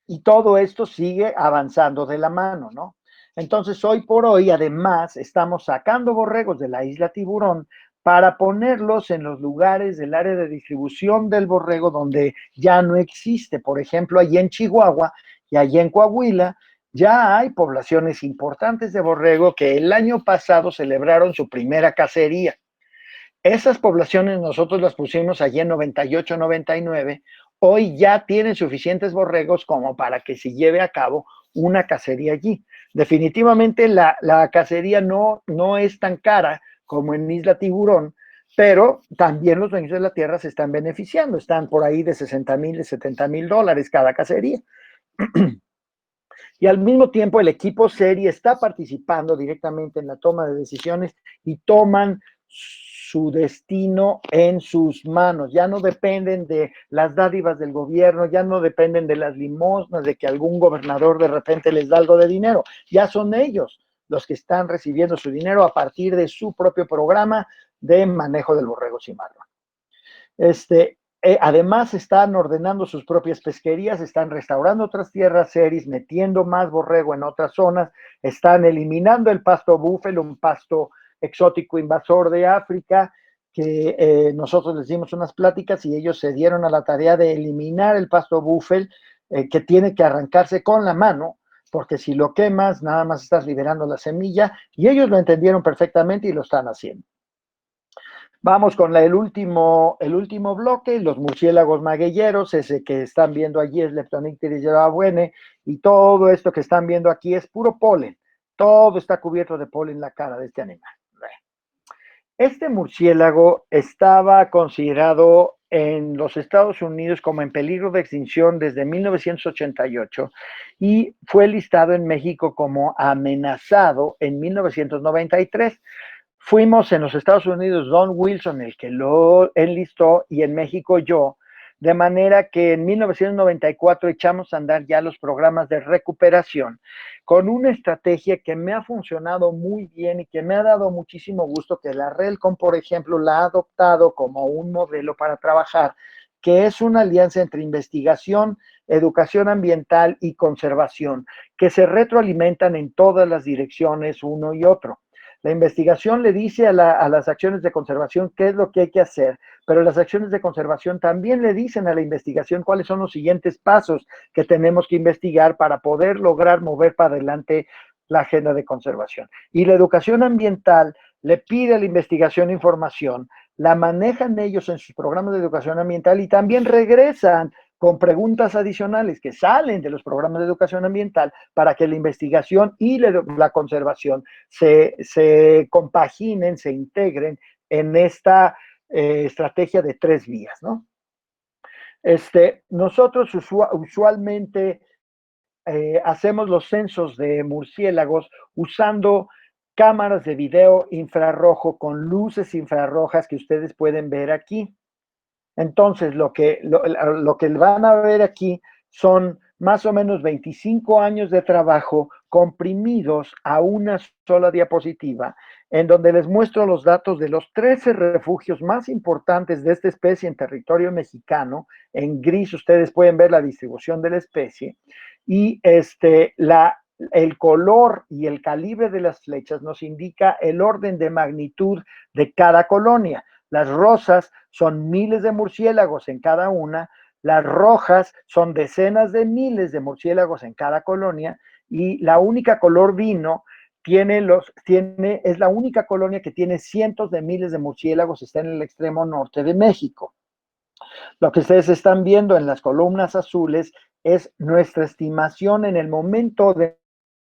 S3: Y todo esto sigue avanzando de la mano, ¿no? Entonces, hoy por hoy, además, estamos sacando borregos de la isla Tiburón para ponerlos en los lugares del área de distribución del borrego donde ya no existe. Por ejemplo, allí en Chihuahua y allí en Coahuila ya hay poblaciones importantes de borrego que el año pasado celebraron su primera cacería. Esas poblaciones nosotros las pusimos allí en 98, 99. Hoy ya tienen suficientes borregos como para que se lleve a cabo una cacería allí. Definitivamente la cacería no es tan cara como en Isla Tiburón, pero también los dueños de la tierra se están beneficiando, están por ahí de 60,000, de 70,000 dólares cada cacería. Y al mismo tiempo el equipo serie está participando directamente en la toma de decisiones y toman su destino en sus manos. Ya no dependen de las dádivas del gobierno, ya no dependen de las limosnas, de que algún gobernador de repente les da algo de dinero. Ya son ellos los que están recibiendo su dinero a partir de su propio programa de manejo del borrego cimarrón. Además, están ordenando sus propias pesquerías, están restaurando otras tierras seris, metiendo más borrego en otras zonas, están eliminando el pasto búfalo, un pasto exótico invasor de África, que nosotros les dimos unas pláticas y ellos se dieron a la tarea de eliminar el pasto búfalo, que tiene que arrancarse con la mano, porque si lo quemas, nada más estás liberando la semilla, y ellos lo entendieron perfectamente y lo están haciendo. Vamos con el último bloque, los murciélagos magueyeros, ese que están viendo allí es Leptonicteris yerabuene, y todo esto que están viendo aquí es puro polen. Todo está cubierto de polen la cara de este animal. Este murciélago estaba considerado en los Estados Unidos como en peligro de extinción desde 1988 y fue listado en México como amenazado en 1993. Fuimos en los Estados Unidos Don Wilson el que lo enlistó y en México yo, de manera que en 1994 echamos a andar ya los programas de recuperación con una estrategia que me ha funcionado muy bien y que me ha dado muchísimo gusto, que la RELCON, por ejemplo, la ha adoptado como un modelo para trabajar, que es una alianza entre investigación, educación ambiental y conservación, que se retroalimentan en todas las direcciones uno y otro. La investigación le dice a las acciones de conservación qué es lo que hay que hacer, pero las acciones de conservación también le dicen a la investigación cuáles son los siguientes pasos que tenemos que investigar para poder lograr mover para adelante la agenda de conservación. Y la educación ambiental le pide a la investigación información, la manejan ellos en sus programas de educación ambiental y también regresan con preguntas adicionales que salen de los programas de educación ambiental para que la investigación y la conservación se compaginen, se integren en esta estrategia de 3 vías, ¿no? Nosotros usualmente hacemos los censos de murciélagos usando cámaras de video infrarrojo con luces infrarrojas que ustedes pueden ver aquí. Entonces, lo que van a ver aquí son más o menos 25 años de trabajo comprimidos a una sola diapositiva, en donde les muestro los datos de los 13 refugios más importantes de esta especie en territorio mexicano. En gris ustedes pueden ver la distribución de la especie y el color y el calibre de las flechas nos indica el orden de magnitud de cada colonia. Las rosas son miles de murciélagos en cada una, las rojas son decenas de miles de murciélagos en cada colonia, y la única color vino es la única colonia que tiene cientos de miles de murciélagos, está en el extremo norte de México. Lo que ustedes están viendo en las columnas azules es nuestra estimación en el momento de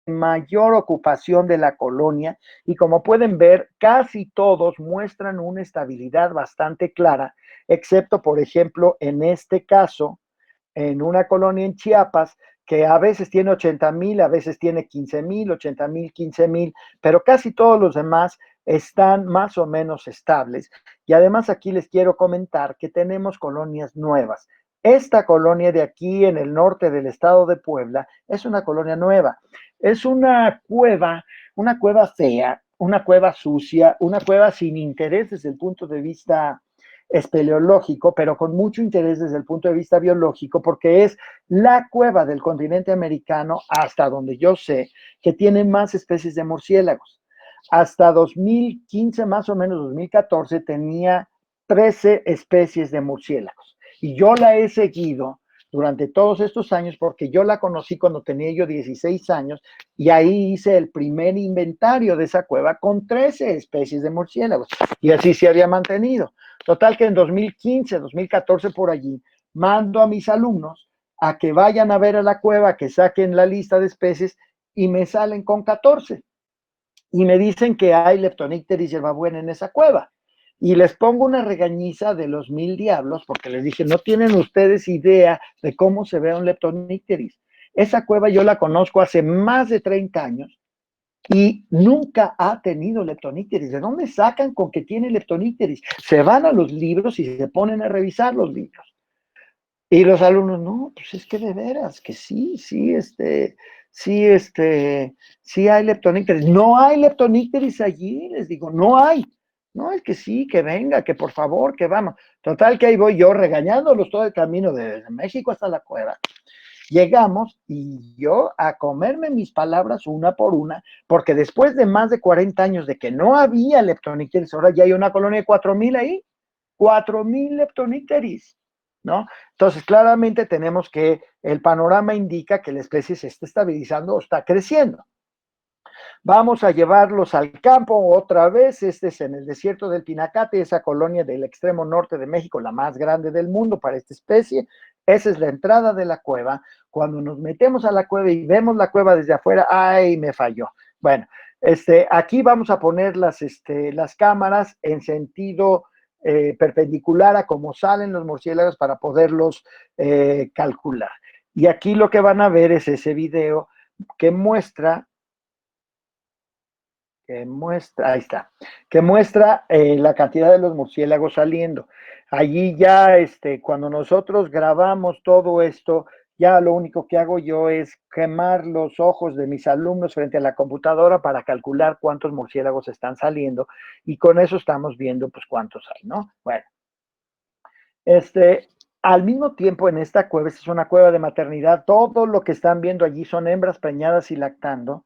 S3: mayor ocupación de la colonia, y como pueden ver, casi todos muestran una estabilidad bastante clara, excepto, por ejemplo, en este caso, en una colonia en Chiapas, que a veces tiene 80,000, a veces tiene 15,000, 80,000, 15,000, pero casi todos los demás están más o menos estables. Y además aquí les quiero comentar que tenemos colonias nuevas. Esta colonia de aquí en el norte del estado de Puebla es una colonia nueva. Es una cueva fea, una cueva sucia, una cueva sin interés desde el punto de vista espeleológico, pero con mucho interés desde el punto de vista biológico, porque es la cueva del continente americano, hasta donde yo sé, que tiene más especies de murciélagos. Hasta 2015, más o menos 2014, tenía 13 especies de murciélagos. Y yo la he seguido durante todos estos años porque yo la conocí cuando tenía yo 16 años y ahí hice el primer inventario de esa cueva con 13 especies de murciélagos y así se había mantenido. Total que en 2015, 2014 por allí, mando a mis alumnos a que vayan a ver a la cueva, que saquen la lista de especies y me salen con 14. Y me dicen que hay leptonícteris hierbabuena en esa cueva. Y les pongo una regañiza de los 1000 diablos, porque les dije, no tienen ustedes idea de cómo se ve un leptonícteris. Esa cueva yo la conozco hace más de 30 años y nunca ha tenido leptonícteris. ¿De dónde sacan con que tiene leptonícteris? Se van a los libros y se ponen a revisar los libros. Y los alumnos, no, pues es que de veras, que sí, sí hay leptonícteris. No hay leptonícteris allí, les digo, no hay. No, es que sí, que venga, que por favor, que vamos. Total que ahí voy yo regañándolos todo el camino desde México hasta la cueva. Llegamos y yo a comerme mis palabras una por una, porque después de más de 40 años de que no había leptonícteris, ahora ya hay una colonia de 4000 ahí, 4000 leptonícteris, ¿no? Entonces, claramente tenemos que el panorama indica que la especie se está estabilizando o está creciendo. Vamos a llevarlos al campo otra vez. Este es en el desierto del Pinacate, esa colonia del extremo norte de México, la más grande del mundo para esta especie. Esa es la entrada de la cueva. Cuando nos metemos a la cueva y vemos la cueva desde afuera, ¡ay, me falló! Bueno, aquí vamos a poner las cámaras en sentido perpendicular a cómo salen los murciélagos para poderlos calcular. Y aquí lo que van a ver es ese video que muestra, ahí está, que muestra la cantidad de los murciélagos saliendo. Allí ya, cuando nosotros grabamos todo esto, ya lo único que hago yo es quemar los ojos de mis alumnos frente a la computadora para calcular cuántos murciélagos están saliendo, y con eso estamos viendo pues cuántos hay, ¿no? Bueno, al mismo tiempo en esta cueva, esta es una cueva de maternidad, todo lo que están viendo allí son hembras preñadas y lactando.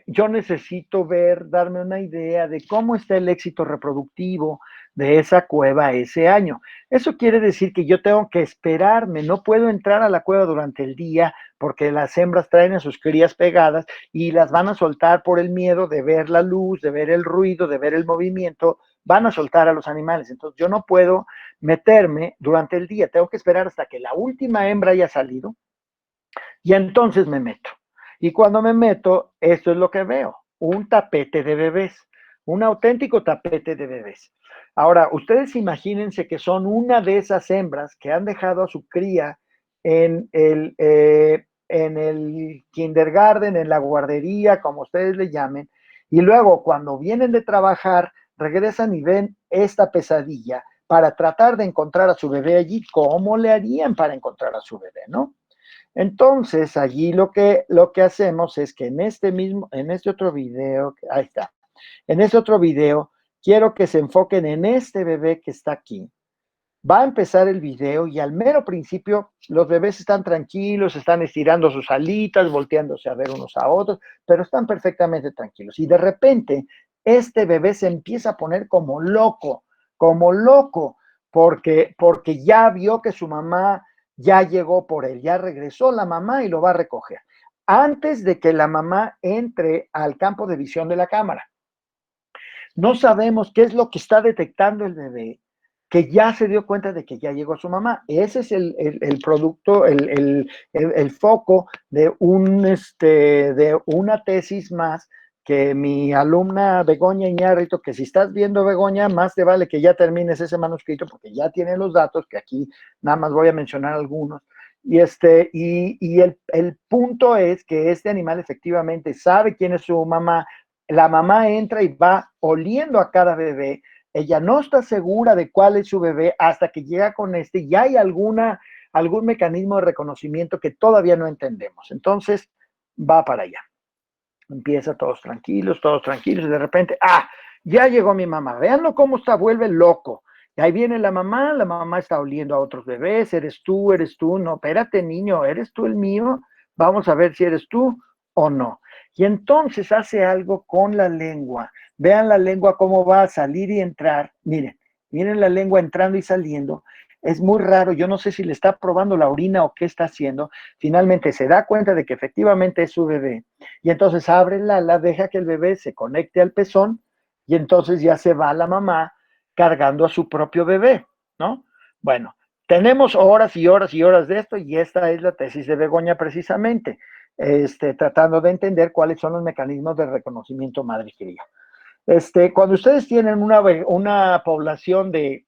S3: Yo necesito darme una idea de cómo está el éxito reproductivo de esa cueva ese año. Eso quiere decir que yo tengo que esperarme, no puedo entrar a la cueva durante el día porque las hembras traen a sus crías pegadas y las van a soltar por el miedo de ver la luz, de ver el ruido, de ver el movimiento, van a soltar a los animales. Entonces yo no puedo meterme durante el día, tengo que esperar hasta que la última hembra haya salido y entonces me meto. Y cuando me meto, esto es lo que veo, un tapete de bebés, un auténtico tapete de bebés. Ahora, ustedes imagínense que son una de esas hembras que han dejado a su cría en el kindergarten, en la guardería, como ustedes le llamen, y luego cuando vienen de trabajar, regresan y ven esta pesadilla para tratar de encontrar a su bebé allí. ¿Cómo le harían para encontrar a su bebé, no? Entonces, allí lo que hacemos es que en este otro video, ahí está, en este otro video, quiero que se enfoquen en este bebé que está aquí. Va a empezar el video y al mero principio los bebés están tranquilos, están estirando sus alitas, volteándose a ver unos a otros, pero están perfectamente tranquilos. Y de repente, este bebé se empieza a poner como loco, porque ya vio que su mamá ya llegó por él, ya regresó la mamá y lo va a recoger, antes de que la mamá entre al campo de visión de la cámara. No sabemos qué es lo que está detectando el bebé, que ya se dio cuenta de que ya llegó su mamá. Ese es el producto, el foco de una tesis más que mi alumna Begoña Iñárritu, que si estás viendo, Begoña, más te vale que ya termines ese manuscrito porque ya tiene los datos, que aquí nada más voy a mencionar algunos. Y el punto es que este animal efectivamente sabe quién es su mamá. La mamá entra y va oliendo a cada bebé. Ella no está segura de cuál es su bebé hasta que llega con y hay algún mecanismo de reconocimiento que todavía no entendemos. Entonces, va para allá. Empieza todos tranquilos, y de repente, ya llegó mi mamá. Véanlo cómo está, vuelve loco. Y ahí viene la mamá está oliendo a otros bebés. Eres tú, no, espérate, niño, ¿eres tú el mío? Vamos a ver si eres tú o no. Y entonces hace algo con la lengua. Vean la lengua cómo va a salir y entrar. Miren la lengua entrando y saliendo. Es muy raro, yo no sé si le está probando la orina o qué está haciendo. Finalmente se da cuenta de que efectivamente es su bebé. Y entonces abre el ala, deja que el bebé se conecte al pezón y entonces ya se va la mamá cargando a su propio bebé, ¿no? Bueno, tenemos horas y horas y horas de esto y esta es la tesis de Begoña precisamente. tratando de entender cuáles son los mecanismos de reconocimiento madre-cría. Cuando ustedes tienen una población de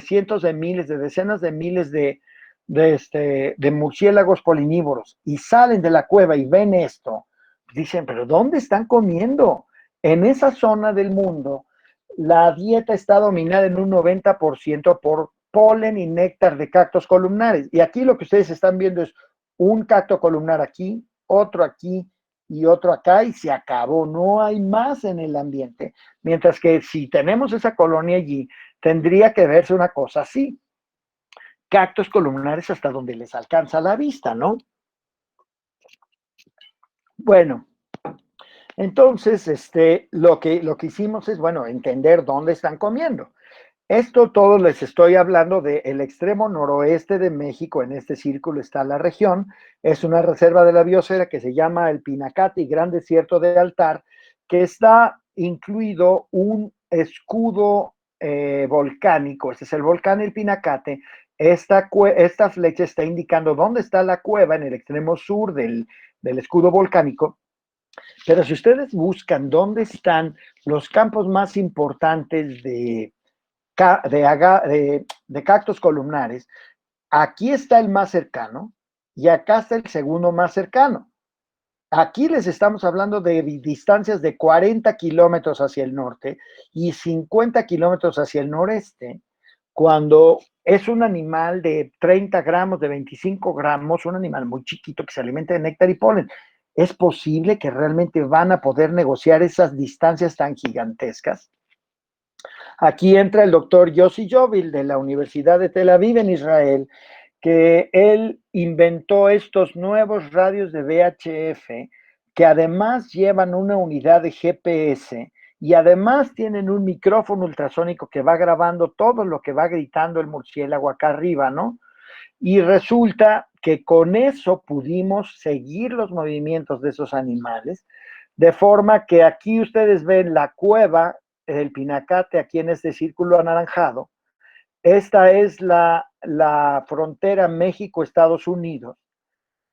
S3: cientos de miles, de decenas de miles de murciélagos polinívoros y salen de la cueva y ven esto, dicen, pero ¿dónde están comiendo? En esa zona del mundo, la dieta está dominada en un 90% por polen y néctar de cactos columnares. Y aquí lo que ustedes están viendo es un cacto columnar aquí, otro aquí y otro acá, y se acabó. No hay más en el ambiente. Mientras que si tenemos esa colonia allí, tendría que verse una cosa así. Cactos columnares hasta donde les alcanza la vista, ¿no? Bueno, entonces, lo que hicimos es, bueno, entender dónde están comiendo. Esto todo les estoy hablando del extremo noroeste de México. En este círculo está la región. Es una reserva de la biosfera que se llama el Pinacate y Gran Desierto de Altar, que está incluido un escudo volcánico. Este es el volcán El Pinacate. Esta flecha está indicando dónde está la cueva en el extremo sur del escudo volcánico. Pero si ustedes buscan dónde están los campos más importantes de cactos columnares, aquí está el más cercano y acá está el segundo más cercano. Aquí les estamos hablando de distancias de 40 kilómetros hacia el norte y 50 kilómetros hacia el noreste, cuando es un animal de 30 gramos, de 25 gramos, un animal muy chiquito que se alimenta de néctar y polen. ¿Es posible que realmente van a poder negociar esas distancias tan gigantescas? Aquí entra el doctor Yossi Jovil de la Universidad de Tel Aviv en Israel, que él inventó estos nuevos radios de VHF que además llevan una unidad de GPS y además tienen un micrófono ultrasónico que va grabando todo lo que va gritando el murciélago acá arriba, ¿no? Y resulta que con eso pudimos seguir los movimientos de esos animales, de forma que aquí ustedes ven la cueva, el Pinacate, aquí en este círculo anaranjado. Esta es la frontera México-Estados Unidos.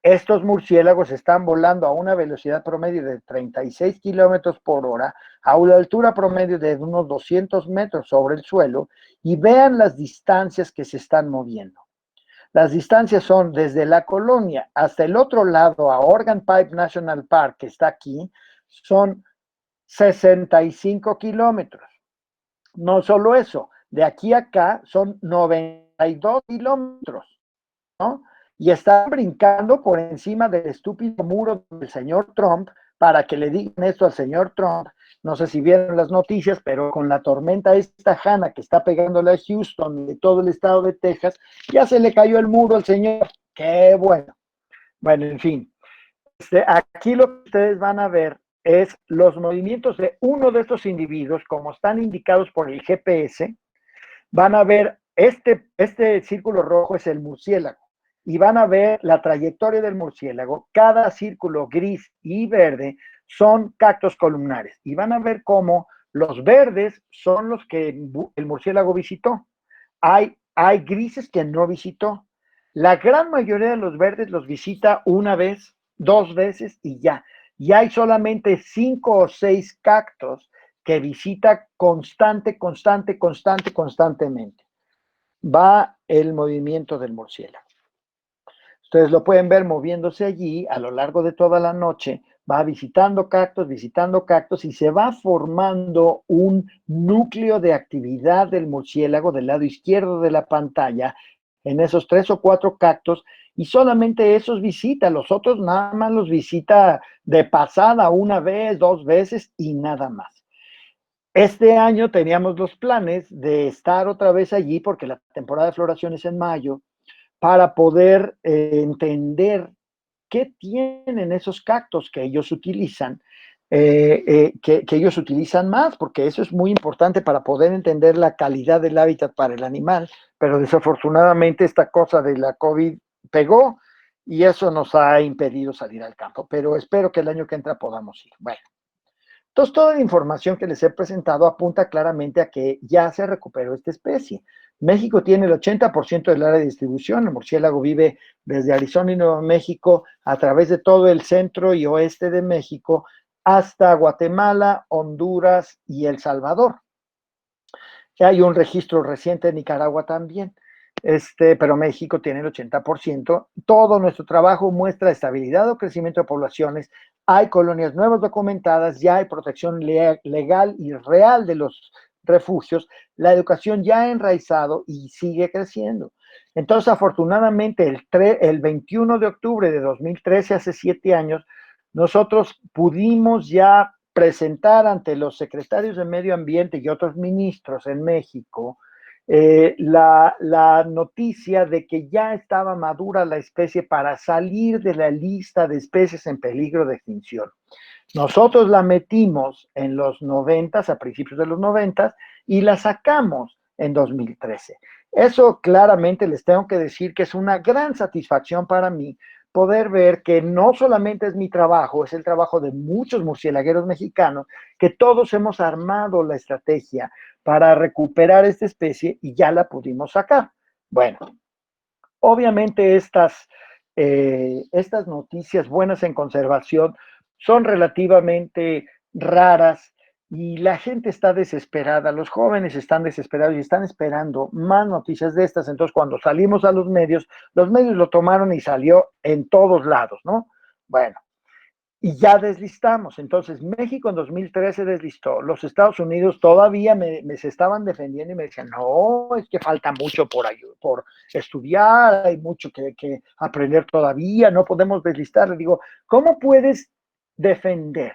S3: Estos murciélagos están volando a una velocidad promedio de 36 kilómetros por hora, a una altura promedio de unos 200 metros sobre el suelo, y vean las distancias que se están moviendo. Las distancias son desde la colonia hasta el otro lado, a Organ Pipe National Park, que está aquí, son 65 kilómetros. No solo eso, de aquí a acá son 92 kilómetros, ¿no? Y están brincando por encima del estúpido muro del señor Trump para que le digan esto al señor Trump. No sé si vieron las noticias, pero con la tormenta esta Hanna que está pegándole a Houston y todo el estado de Texas, ya se le cayó el muro al señor. ¡Qué bueno! Bueno, en fin. Aquí lo que ustedes van a ver es los movimientos de uno de estos individuos, como están indicados por el GPS. Van a ver, este círculo rojo es el murciélago, y van a ver la trayectoria del murciélago. Cada círculo gris y verde son cactos columnares, y van a ver cómo los verdes son los que el murciélago visitó. Hay grises que no visitó. La gran mayoría de los verdes los visita una vez, 2 veces y ya. Y hay solamente 5 o 6 cactos que visita constantemente. Va el movimiento del murciélago. Ustedes lo pueden ver moviéndose allí a lo largo de toda la noche. Va visitando cactos y se va formando un núcleo de actividad del murciélago del lado izquierdo de la pantalla en esos 3 o 4 cactos, y solamente esos visita. Los otros nada más los visita de pasada 1 vez, 2 veces y nada más. Este año teníamos los planes de estar otra vez allí porque la temporada de floración es en mayo, para poder entender qué tienen esos cactos que ellos utilizan, que ellos utilizan más, porque eso es muy importante para poder entender la calidad del hábitat para el animal. Pero desafortunadamente esta cosa de la COVID pegó y eso nos ha impedido salir al campo, pero espero que el año que entra podamos ir. Bueno, entonces toda la información que les he presentado apunta claramente a que ya se recuperó esta especie, México tiene el 80% del área de distribución. El murciélago vive desde Arizona y Nuevo México a través de todo el centro y oeste de México hasta Guatemala, Honduras y El Salvador. Hay un registro reciente en Nicaragua también, pero México tiene el 80%. Todo nuestro trabajo muestra estabilidad o crecimiento de poblaciones. Hay colonias nuevas documentadas, ya hay protección legal y real de los refugios. La educación ya ha enraizado y sigue creciendo. Entonces, afortunadamente, el 21 de octubre de 2013, hace 7 años, nosotros pudimos ya presentar ante los secretarios de Medio Ambiente y otros ministros en México la noticia de que ya estaba madura la especie para salir de la lista de especies en peligro de extinción. Nosotros la metimos en los 90, a principios de los 90, y la sacamos en 2013. Eso claramente les tengo que decir que es una gran satisfacción para mí poder ver que no solamente es mi trabajo, es el trabajo de muchos murciélagueros mexicanos, que todos hemos armado la estrategia para recuperar esta especie y ya la pudimos sacar. Bueno, obviamente estas noticias buenas en conservación son relativamente raras y la gente está desesperada, los jóvenes están desesperados y están esperando más noticias de estas. Entonces, cuando salimos a los medios lo tomaron y salió en todos lados, ¿no? Bueno, y ya deslistamos. Entonces, México en 2013 deslistó. Los Estados Unidos todavía se estaban defendiendo y me decían, no, es que falta mucho por estudiar, hay mucho que aprender todavía, no podemos deslistar. Le digo, ¿cómo puedes defender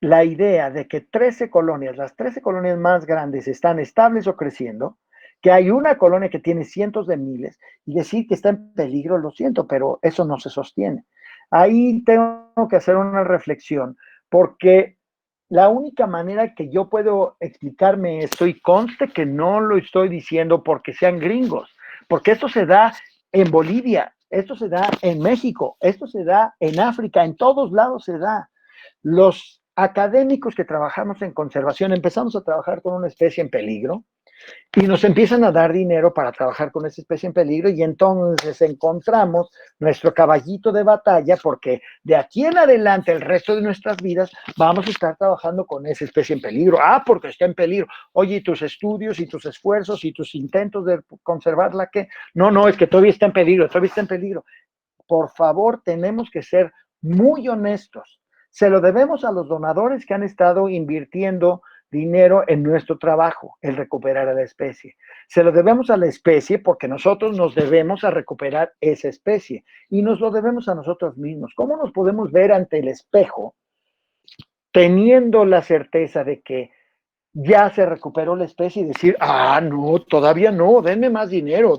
S3: la idea de que 13 colonias, las 13 colonias más grandes, están estables o creciendo, que hay una colonia que tiene cientos de miles, y decir que está en peligro? Lo siento, pero eso no se sostiene. Ahí tengo que hacer una reflexión, porque la única manera que yo puedo explicarme esto, y conste que no lo estoy diciendo porque sean gringos, porque esto se da en Bolivia, esto se da en México, esto se da en África, en todos lados se da. Los académicos que trabajamos en conservación empezamos a trabajar con una especie en peligro y nos empiezan a dar dinero para trabajar con esa especie en peligro, y entonces encontramos nuestro caballito de batalla, porque de aquí en adelante el resto de nuestras vidas vamos a estar trabajando con esa especie en peligro. Ah, porque está en peligro. Oye, ¿y tus estudios y tus esfuerzos y tus intentos de conservarla qué? No, no, es que todavía está en peligro, todavía está en peligro. Por favor, tenemos que ser muy honestos. Se lo debemos a los donadores que han estado invirtiendo dinero en nuestro trabajo, el recuperar a la especie. Se lo debemos a la especie porque nosotros nos debemos a recuperar esa especie y nos lo debemos a nosotros mismos. ¿Cómo nos podemos ver ante el espejo teniendo la certeza de que ya se recuperó la especie y decir, ah, no, todavía no, denme más dinero,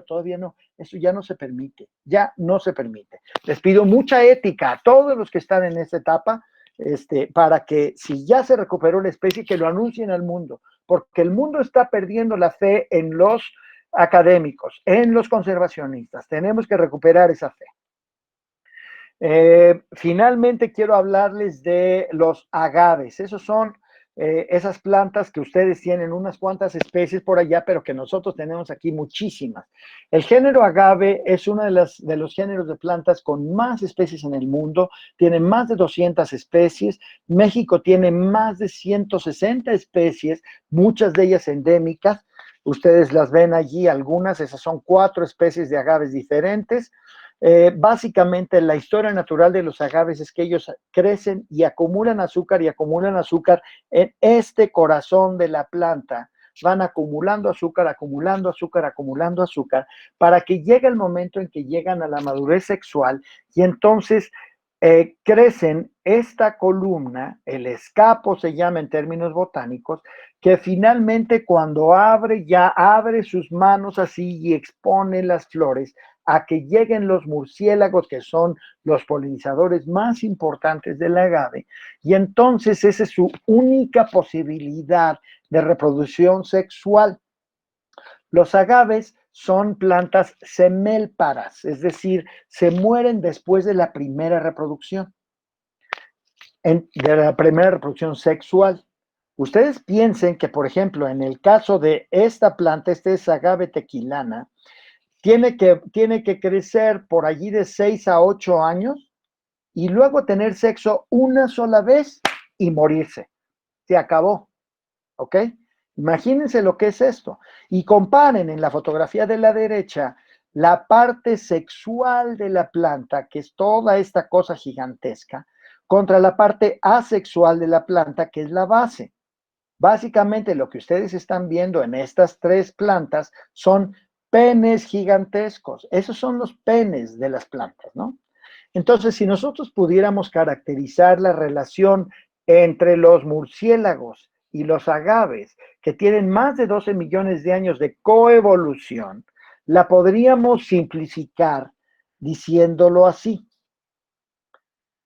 S3: todavía no? Eso ya no se permite, ya no se permite. Les pido mucha ética a todos los que están en esta etapa, para que si ya se recuperó la especie, que lo anuncien al mundo, porque el mundo está perdiendo la fe en los académicos, en los conservacionistas. Tenemos que recuperar esa fe. Finalmente quiero hablarles de los agaves. Esos son esas plantas que ustedes tienen unas cuantas especies por allá, pero que nosotros tenemos aquí muchísimas. El género agave es uno de los géneros de plantas con más especies en el mundo. Tiene más de 200 especies. México tiene más de 160 especies, muchas de ellas endémicas. Ustedes las ven allí, algunas, esas son 4 especies de agaves diferentes. Básicamente la historia natural de los agaves es que ellos crecen y acumulan azúcar en este corazón de la planta. Van acumulando azúcar, para que llegue el momento en que llegan a la madurez sexual y entonces crecen esta columna, el escapo se llama en términos botánicos, que finalmente cuando ya abre sus manos así y expone las flores, a que lleguen los murciélagos, que son los polinizadores más importantes del agave, y entonces esa es su única posibilidad de reproducción sexual. Los agaves son plantas semélparas, es decir, se mueren después de la primera reproducción, sexual. Ustedes piensen que, por ejemplo, en el caso de esta planta, este es agave tequilana, tiene que crecer por allí de 6 a 8 años y luego tener sexo una sola vez y morirse. Se acabó, ¿ok? Imagínense lo que es esto. Y comparen en la fotografía de la derecha la parte sexual de la planta, que es toda esta cosa gigantesca, contra la parte asexual de la planta, que es la base. Básicamente lo que ustedes están viendo en estas tres plantas son penes gigantescos. Esos son los penes de las plantas, ¿no? Entonces, si nosotros pudiéramos caracterizar la relación entre los murciélagos y los agaves, que tienen más de 12 millones de años de coevolución, la podríamos simplificar diciéndolo así.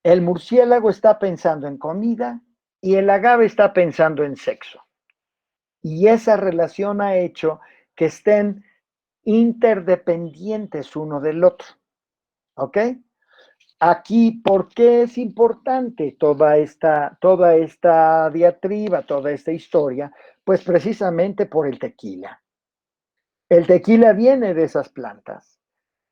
S3: El murciélago está pensando en comida y el agave está pensando en sexo. Y esa relación ha hecho que estén interdependientes uno del otro. ¿Ok? Aquí, ¿por qué es importante toda esta diatriba, toda esta historia? Pues precisamente por el tequila. El tequila viene de esas plantas,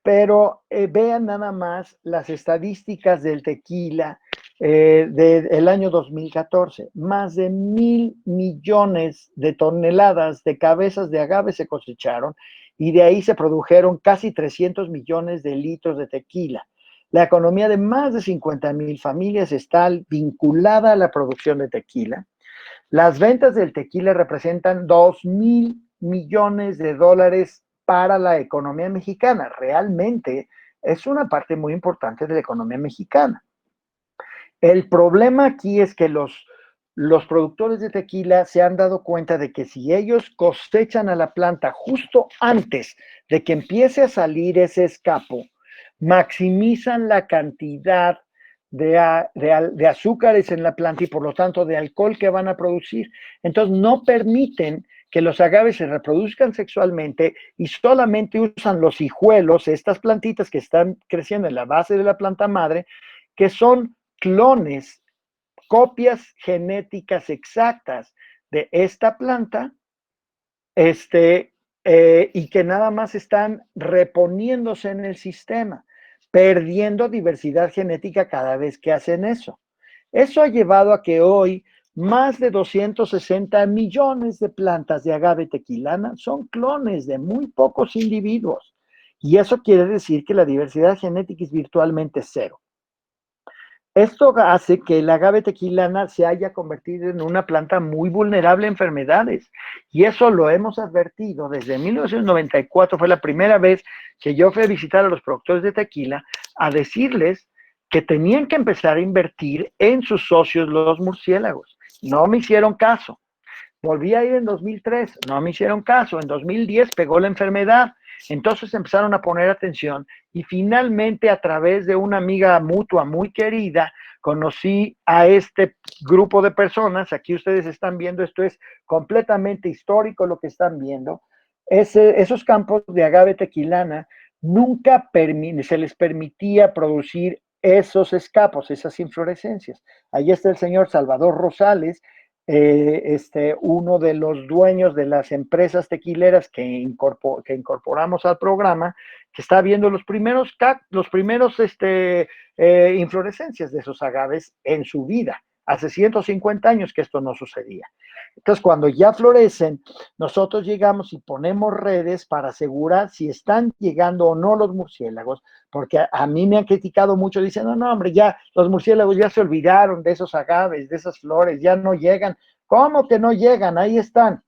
S3: pero vean nada más las estadísticas del tequila del año 2014. Más de 1.000 millones de toneladas de cabezas de agave se cosecharon y de ahí se produjeron casi 300 millones de litros de tequila. La economía de más de 50,000 familias está vinculada a la producción de tequila. Las ventas del tequila representan 2,000 millones de dólares para la economía mexicana. Realmente es una parte muy importante de la economía mexicana. El problema aquí es que los productores de tequila se han dado cuenta de que si ellos cosechan a la planta justo antes de que empiece a salir ese escapo, maximizan la cantidad de azúcares en la planta y por lo tanto de alcohol que van a producir. Entonces no permiten que los agaves se reproduzcan sexualmente y solamente usan los hijuelos, estas plantitas que están creciendo en la base de la planta madre, que son clones, copias genéticas exactas de esta planta, y que nada más están reponiéndose en el sistema, perdiendo diversidad genética cada vez que hacen eso. Eso ha llevado a que hoy más de 260 millones de plantas de agave tequilana son clones de muy pocos individuos. Y eso quiere decir que la diversidad genética es virtualmente cero. Esto hace que el agave tequilana se haya convertido en una planta muy vulnerable a enfermedades. Y eso lo hemos advertido desde 1994. Fue la primera vez que yo fui a visitar a los productores de tequila a decirles que tenían que empezar a invertir en sus socios los murciélagos. No me hicieron caso. Volví a ir en 2003, no me hicieron caso. En 2010 pegó la enfermedad. Entonces empezaron a poner atención y finalmente a través de una amiga mutua muy querida, conocí a este grupo de personas. Aquí ustedes están viendo, esto es completamente histórico lo que están viendo. Esos campos de agave tequilana nunca se les permitía producir esos escapos, esas inflorescencias. Ahí está el señor Salvador Rosales, uno de los dueños de las empresas tequileras que incorporamos al programa, que está viendo los primeros inflorescencias de esos agaves en su vida. Hace 150 años que esto no sucedía. Entonces, cuando ya florecen, nosotros llegamos y ponemos redes para asegurar si están llegando o no los murciélagos, porque a mí me han criticado mucho diciendo, no, hombre, ya los murciélagos ya se olvidaron de esos agaves, de esas flores, ya no llegan. ¿Cómo que no llegan? Ahí están.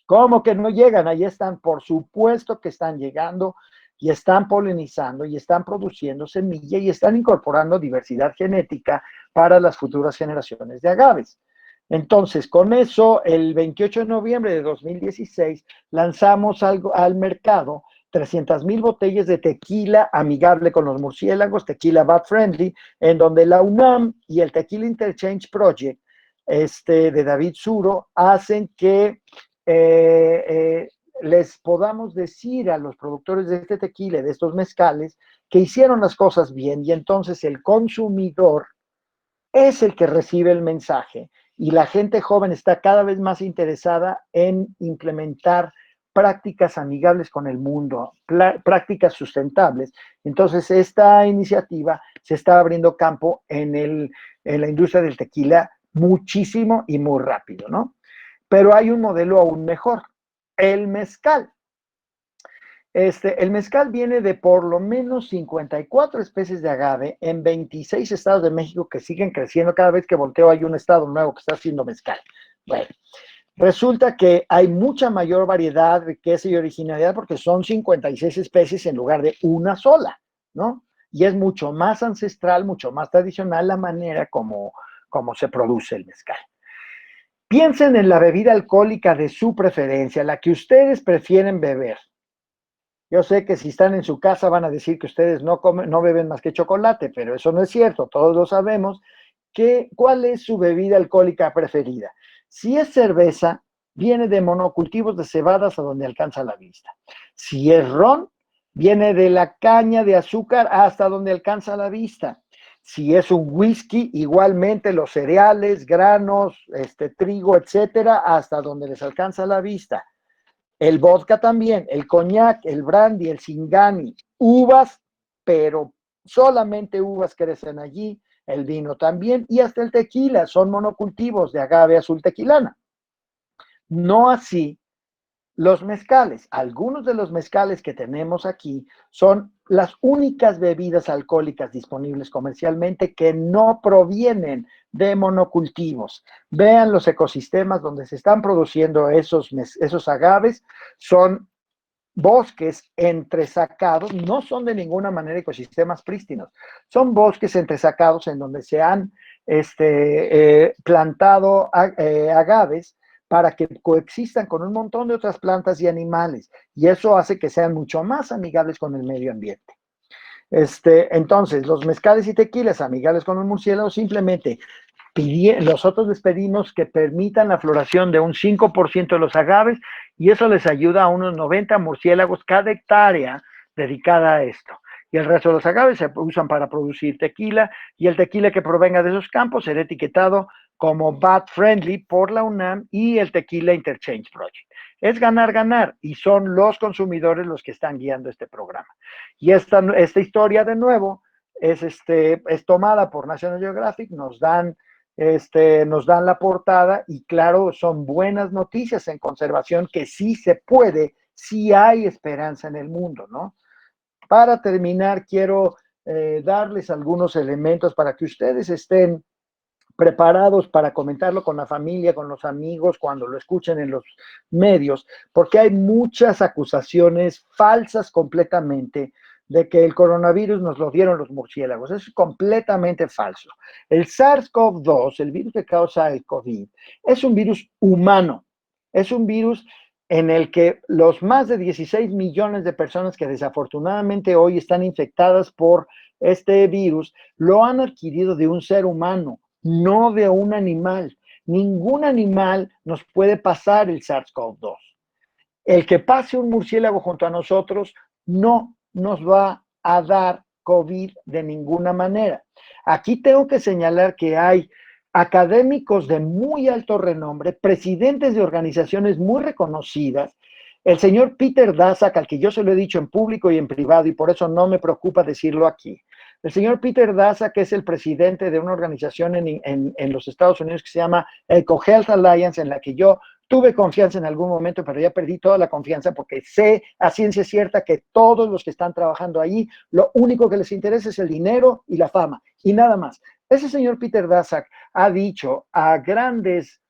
S3: ¿Cómo que no llegan? Ahí están. Por supuesto que están llegando y están polinizando y están produciendo semilla y están incorporando diversidad genética para las futuras generaciones de agaves. Entonces, con eso, el 28 de noviembre de 2016, lanzamos al mercado 300,000 botellas de tequila amigable con los murciélagos, tequila bat friendly, en donde la UNAM y el Tequila Interchange Project de David Suro hacen que les podamos decir a los productores de este tequila, de estos mezcales, que hicieron las cosas bien y entonces el consumidor es el que recibe el mensaje y la gente joven está cada vez más interesada en implementar prácticas amigables con el mundo, prácticas sustentables. Entonces, esta iniciativa se está abriendo campo en la industria del tequila muchísimo y muy rápido, ¿no? Pero hay un modelo aún mejor, el mezcal. El mezcal viene de por lo menos 54 especies de agave en 26 estados de México que siguen creciendo. Cada vez que volteo hay un estado nuevo que está haciendo mezcal. Bueno, resulta que hay mucha mayor variedad, riqueza y originalidad porque son 56 especies en lugar de una sola, ¿no? Y es mucho más ancestral, mucho más tradicional la manera como se produce el mezcal. Piensen en la bebida alcohólica de su preferencia, la que ustedes prefieren beber. Yo sé que si están en su casa van a decir que ustedes no beben más que chocolate, pero eso no es cierto, todos lo sabemos. ¿Cuál es su bebida alcohólica preferida? Si es cerveza, viene de monocultivos de cebadas a donde alcanza la vista. Si es ron, viene de la caña de azúcar hasta donde alcanza la vista. Si es un whisky, igualmente los cereales, granos, trigo, etcétera, hasta donde les alcanza la vista. El vodka también, el coñac, el brandy, el singani, uvas, pero solamente uvas crecen allí, el vino también, y hasta el tequila, son monocultivos de agave azul tequilana. No así los mezcales. Algunos de los mezcales que tenemos aquí son las únicas bebidas alcohólicas disponibles comercialmente que no provienen de monocultivos. Vean los ecosistemas donde se están produciendo esos agaves, son bosques entresacados, no son de ninguna manera ecosistemas prístinos, son bosques entresacados en donde se han plantado agaves para que coexistan con un montón de otras plantas y animales, y eso hace que sean mucho más amigables con el medio ambiente. Entonces, los mezcales y tequilas amigables con el murciélago, simplemente nosotros les pedimos que permitan la floración de un 5% de los agaves, y eso les ayuda a unos 90 murciélagos cada hectárea dedicada a esto. Y el resto de los agaves se usan para producir tequila, y el tequila que provenga de esos campos será etiquetado como bat friendly por la UNAM y el Tequila Interchange Project. Es ganar, ganar, y son los consumidores los que están guiando este programa. Y esta historia, de nuevo, es tomada por National Geographic, nos dan la portada, y claro, son buenas noticias en conservación, que sí se puede, sí hay esperanza en el mundo, ¿no? Para terminar, quiero darles algunos elementos para que ustedes estén preparados para comentarlo con la familia, con los amigos, cuando lo escuchen en los medios, porque hay muchas acusaciones falsas completamente de que el coronavirus nos lo dieron los murciélagos. Es completamente falso. El SARS-CoV-2, el virus que causa el COVID, es un virus humano, es un virus en el que los más de 16 millones de personas que desafortunadamente hoy están infectadas por este virus, lo han adquirido de un ser humano, no de un animal. Ningún animal nos puede pasar el SARS-CoV-2. El que pase un murciélago junto a nosotros no nos va a dar COVID de ninguna manera. Aquí tengo que señalar que hay académicos de muy alto renombre, presidentes de organizaciones muy reconocidas. El señor Peter Daszak, al que yo se lo he dicho en público y en privado, y por eso no me preocupa decirlo aquí. El señor Peter Daszak es el presidente de una organización en los Estados Unidos que se llama EcoHealth Alliance, en la que yo tuve confianza en algún momento, pero ya perdí toda la confianza porque sé a ciencia cierta que todos los que están trabajando ahí, lo único que les interesa es el dinero y la fama, y nada más. Ese señor Peter Daszak ha dicho a grandes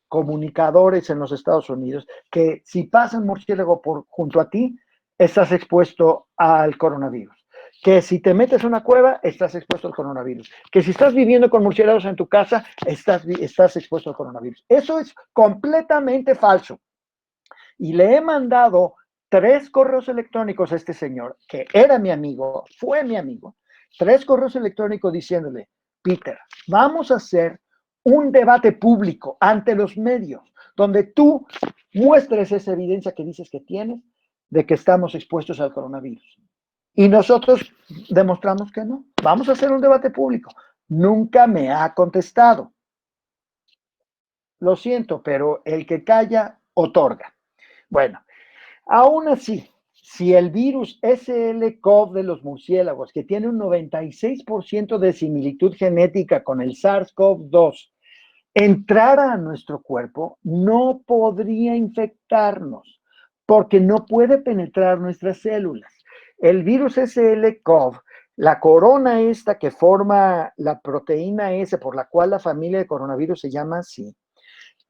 S3: comunicadores en los Estados Unidos que si pasa un murciélago junto a ti, estás expuesto al coronavirus. Que si te metes en una cueva, estás expuesto al coronavirus. Que si estás viviendo con murciélagos en tu casa, estás expuesto al coronavirus. Eso es completamente falso. Y le he mandado 3 correos electrónicos a este señor, que era mi amigo, fue mi amigo, 3 correos electrónicos diciéndole: Peter, vamos a hacer un debate público ante los medios, donde tú muestres esa evidencia que dices que tienes de que estamos expuestos al coronavirus. Y nosotros demostramos que no. Vamos a hacer un debate público. Nunca me ha contestado. Lo siento, pero el que calla, otorga. Bueno, aún así, si el virus SL-CoV de los murciélagos, que tiene un 96% de similitud genética con el SARS-CoV-2, entrara a nuestro cuerpo, no podría infectarnos, porque no puede penetrar nuestras células. El virus SL-CoV, la corona esta que forma la proteína S, por la cual la familia de coronavirus se llama así,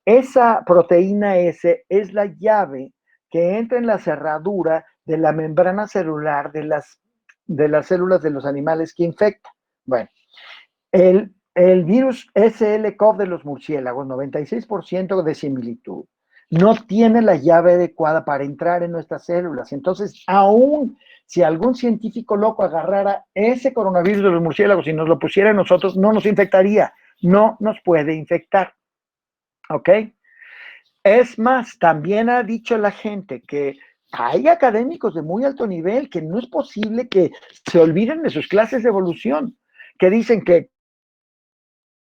S3: esa proteína S es la llave que entra en la cerradura de la membrana celular de las células de los animales que infecta. Bueno, el virus SL-CoV de los murciélagos, 96% de similitud, no tiene la llave adecuada para entrar en nuestras células. Entonces, aún si algún científico loco agarrara ese coronavirus de los murciélagos y nos lo pusiera en nosotros, no nos infectaría, no nos puede infectar. ¿Ok? Es más, también ha dicho la gente que hay académicos de muy alto nivel que no es posible que se olviden de sus clases de evolución, que dicen que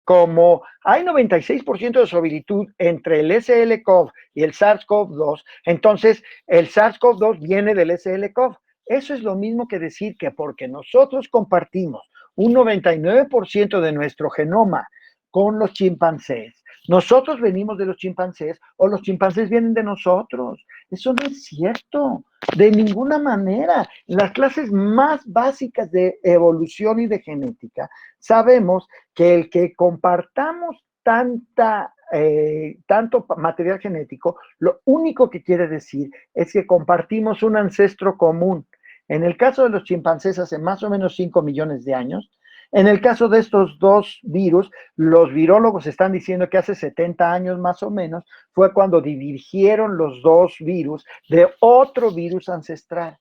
S3: como hay 96% de similitud entre el SL-CoV y el SARS-CoV-2, entonces el SARS-CoV-2 viene del SL-CoV. Eso es lo mismo que decir que porque nosotros compartimos un 99% de nuestro genoma con los chimpancés, nosotros venimos de los chimpancés o los chimpancés vienen de nosotros. Eso no es cierto, de ninguna manera. En las clases más básicas de evolución y de genética, sabemos que el que compartamos tanto material genético, lo único que quiere decir es que compartimos un ancestro común. En el caso de los chimpancés hace más o menos 5 millones de años. En el caso de estos dos virus, los virólogos están diciendo que hace 70 años más o menos fue cuando divergieron los dos virus de otro virus ancestral.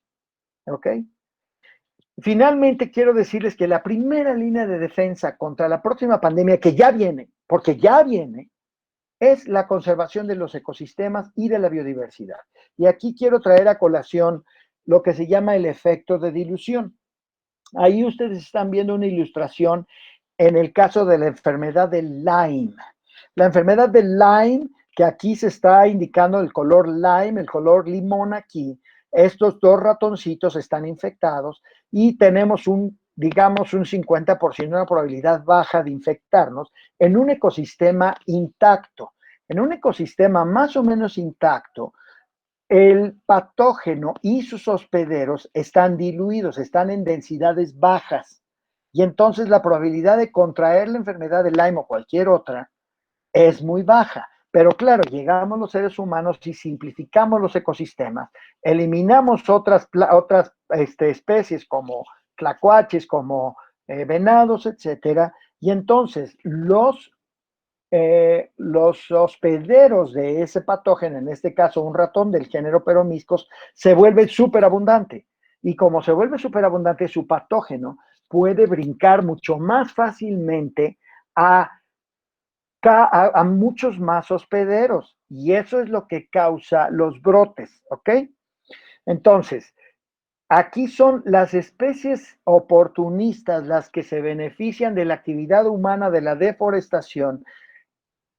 S3: ¿Ok? Finalmente, quiero decirles que la primera línea de defensa contra la próxima pandemia, que ya viene, porque ya viene, es la conservación de los ecosistemas y de la biodiversidad. Y aquí quiero traer a colación lo que se llama el efecto de dilución. Ahí ustedes están viendo una ilustración en el caso de la enfermedad de Lyme. La enfermedad de Lyme, que aquí se está indicando el color lime, el color limón aquí, estos dos ratoncitos están infectados y tenemos digamos, un 50%, una probabilidad baja de infectarnos en un ecosistema intacto. En un ecosistema más o menos intacto, el patógeno y sus hospederos están diluidos, están en densidades bajas. Y entonces la probabilidad de contraer la enfermedad de Lyme o cualquier otra es muy baja. Pero claro, llegamos los seres humanos y simplificamos los ecosistemas, eliminamos otras especies como tlacuaches, como venados, etcétera, y entonces los hospederos de ese patógeno, en este caso un ratón del género Peromyscus, se vuelve súper abundante. Y como se vuelve súper abundante, su patógeno puede brincar mucho más fácilmente a muchos más hospederos. Y eso es lo que causa los brotes, ¿ok? Entonces, aquí son las especies oportunistas las que se benefician de la actividad humana de la deforestación,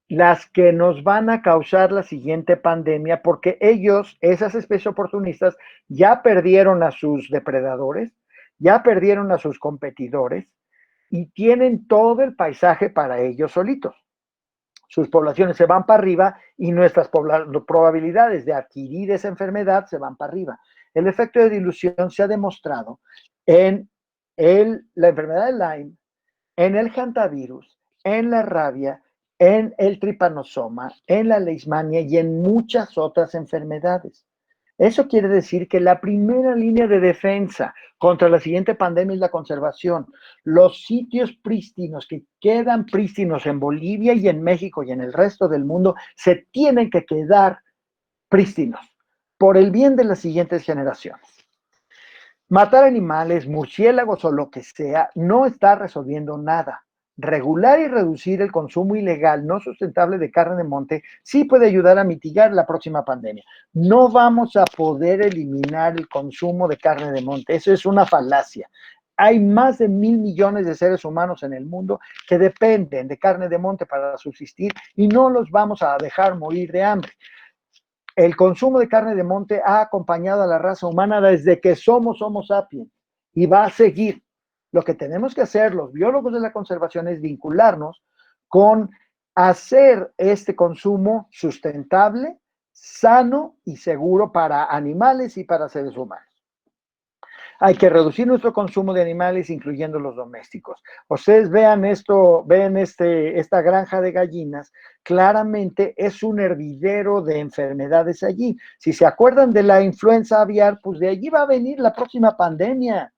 S3: las que nos van a causar la siguiente pandemia, porque ellos, esas especies oportunistas, ya perdieron a sus depredadores, ya perdieron a sus competidores y tienen todo el paisaje para ellos solitos. Sus poblaciones se van para arriba y nuestras probabilidades de adquirir esa enfermedad se van para arriba. El efecto de dilución se ha demostrado en la enfermedad de Lyme, en el hantavirus, en la rabia, en el tripanosoma, en la leishmania y en muchas otras enfermedades. Eso quiere decir que la primera línea de defensa contra la siguiente pandemia es la conservación. Los sitios prístinos que quedan prístinos en Bolivia y en México y en el resto del mundo se tienen que quedar prístinos por el bien de las siguientes generaciones. Matar animales, murciélagos o lo que sea, no está resolviendo nada. Regular y reducir el consumo ilegal no sustentable de carne de monte sí puede ayudar a mitigar la próxima pandemia. No vamos a poder eliminar el consumo de carne de monte, eso es una falacia. Hay más de 1.000 millones de seres humanos en el mundo que dependen de carne de monte para subsistir y no los vamos a dejar morir de hambre. El consumo de carne de monte ha acompañado a la raza humana desde que somos Homo sapiens y va a seguir. Lo que tenemos que hacer los biólogos de la conservación es vincularnos con hacer este consumo sustentable, sano y seguro para animales y para seres humanos. Hay que reducir nuestro consumo de animales, incluyendo los domésticos. Ustedes vean esto, esta granja de gallinas, claramente es un hervidero de enfermedades allí. Si se acuerdan de la influenza aviar, pues de allí va a venir la próxima pandemia,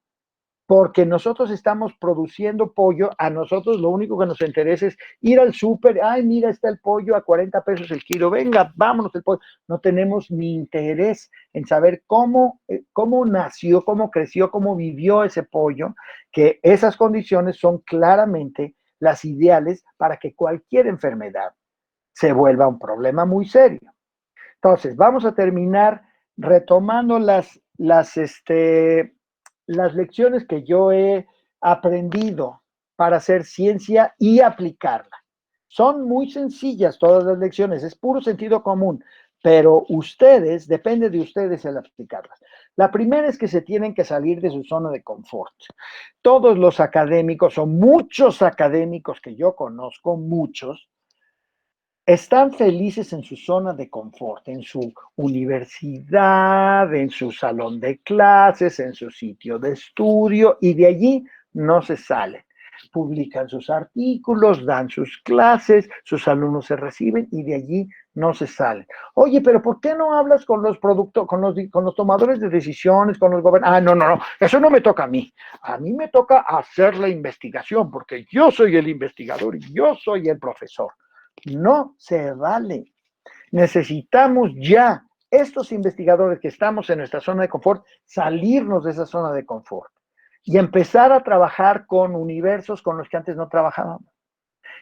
S3: porque nosotros estamos produciendo pollo, a nosotros lo único que nos interesa es ir al súper, ay, mira, está el pollo a 40 pesos el kilo, venga, vámonos el pollo. No tenemos ni interés en saber cómo nació, cómo creció, cómo vivió ese pollo, que esas condiciones son claramente las ideales para que cualquier enfermedad se vuelva un problema muy serio. Entonces, vamos a terminar retomando las lecciones que yo he aprendido para hacer ciencia y aplicarla. Son muy sencillas todas las lecciones, es puro sentido común, pero ustedes, depende de ustedes el aplicarlas. La primera es que se tienen que salir de su zona de confort. Todos los académicos, o muchos académicos que yo conozco, muchos, están felices en su zona de confort, en su universidad, en su salón de clases, en su sitio de estudio, y de allí no se salen. Publican sus artículos, dan sus clases, sus alumnos se reciben y de allí no se salen. Oye, pero ¿por qué no hablas con los con los tomadores de decisiones, con los gobernantes? Ah, no, eso no me toca a mí. A mí me toca hacer la investigación porque yo soy el investigador y yo soy el profesor. No se vale. Necesitamos ya, estos investigadores que estamos en nuestra zona de confort, salirnos de esa zona de confort y empezar a trabajar con universos con los que antes no trabajábamos.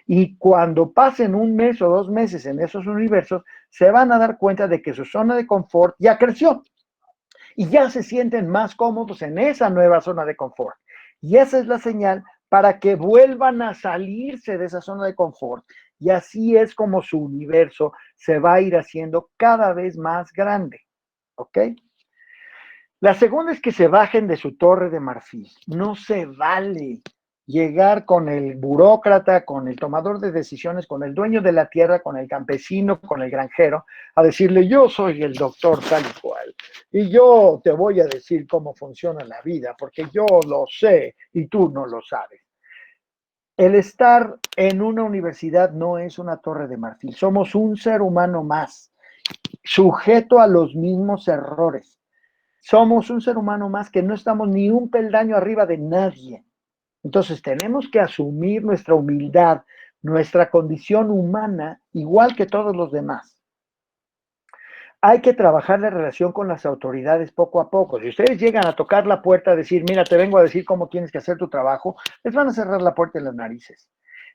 S3: Y cuando pasen 1 mes o 2 meses en esos universos, se van a dar cuenta de que su zona de confort ya creció y ya se sienten más cómodos en esa nueva zona de confort. Y esa es la señal para que vuelvan a salirse de esa zona de confort. Y así es como su universo se va a ir haciendo cada vez más grande. ¿Ok? La segunda es que se bajen de su torre de marfil. No se vale llegar con el burócrata, con el tomador de decisiones, con el dueño de la tierra, con el campesino, con el granjero, a decirle, yo soy el doctor tal y cual, y yo te voy a decir cómo funciona la vida, porque yo lo sé y tú no lo sabes. El estar en una universidad no es una torre de marfil. Somos un ser humano más, sujeto a los mismos errores. Somos un ser humano más que no estamos ni un peldaño arriba de nadie. Entonces tenemos que asumir nuestra humildad, nuestra condición humana, igual que todos los demás. Hay que trabajar la relación con las autoridades poco a poco. Si ustedes llegan a tocar la puerta a decir, mira, te vengo a decir cómo tienes que hacer tu trabajo, les van a cerrar la puerta en las narices.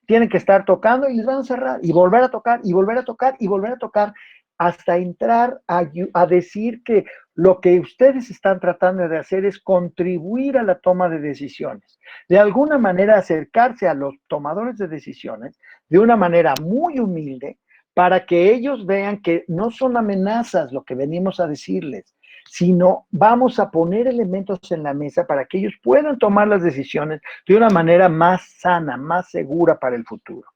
S3: Tienen que estar tocando y les van a cerrar y volver a tocar y volver a tocar y volver a tocar hasta entrar a decir que lo que ustedes están tratando de hacer es contribuir a la toma de decisiones. De alguna manera acercarse a los tomadores de decisiones de una manera muy humilde para que ellos vean que no son amenazas lo que venimos a decirles, sino vamos a poner elementos en la mesa para que ellos puedan tomar las decisiones de una manera más sana, más segura para el futuro.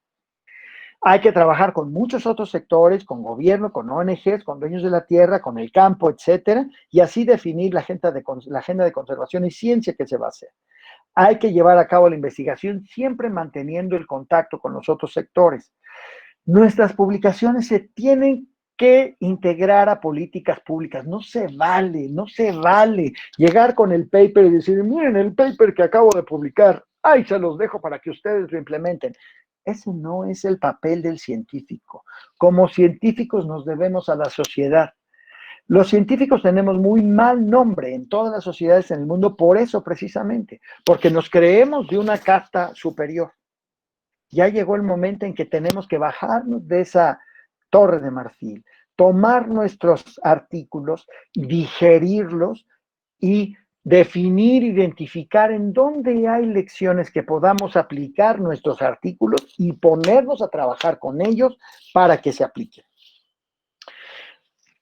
S3: Hay que trabajar con muchos otros sectores, con gobierno, con ONGs, con dueños de la tierra, con el campo, etcétera, y así definir la agenda de conservación y ciencia que se va a hacer. Hay que llevar a cabo la investigación siempre manteniendo el contacto con los otros sectores. Nuestras publicaciones se tienen que integrar a políticas públicas. No se vale llegar con el paper y decir, miren el paper que acabo de publicar, ahí se los dejo para que ustedes lo implementen. Ese no es el papel del científico. Como científicos nos debemos a la sociedad. Los científicos tenemos muy mal nombre en todas las sociedades en el mundo por eso precisamente, porque nos creemos de una casta superior. Ya llegó el momento en que tenemos que bajarnos de esa torre de marfil, tomar nuestros artículos, digerirlos y definir, identificar en dónde hay lecciones que podamos aplicar nuestros artículos y ponernos a trabajar con ellos para que se apliquen.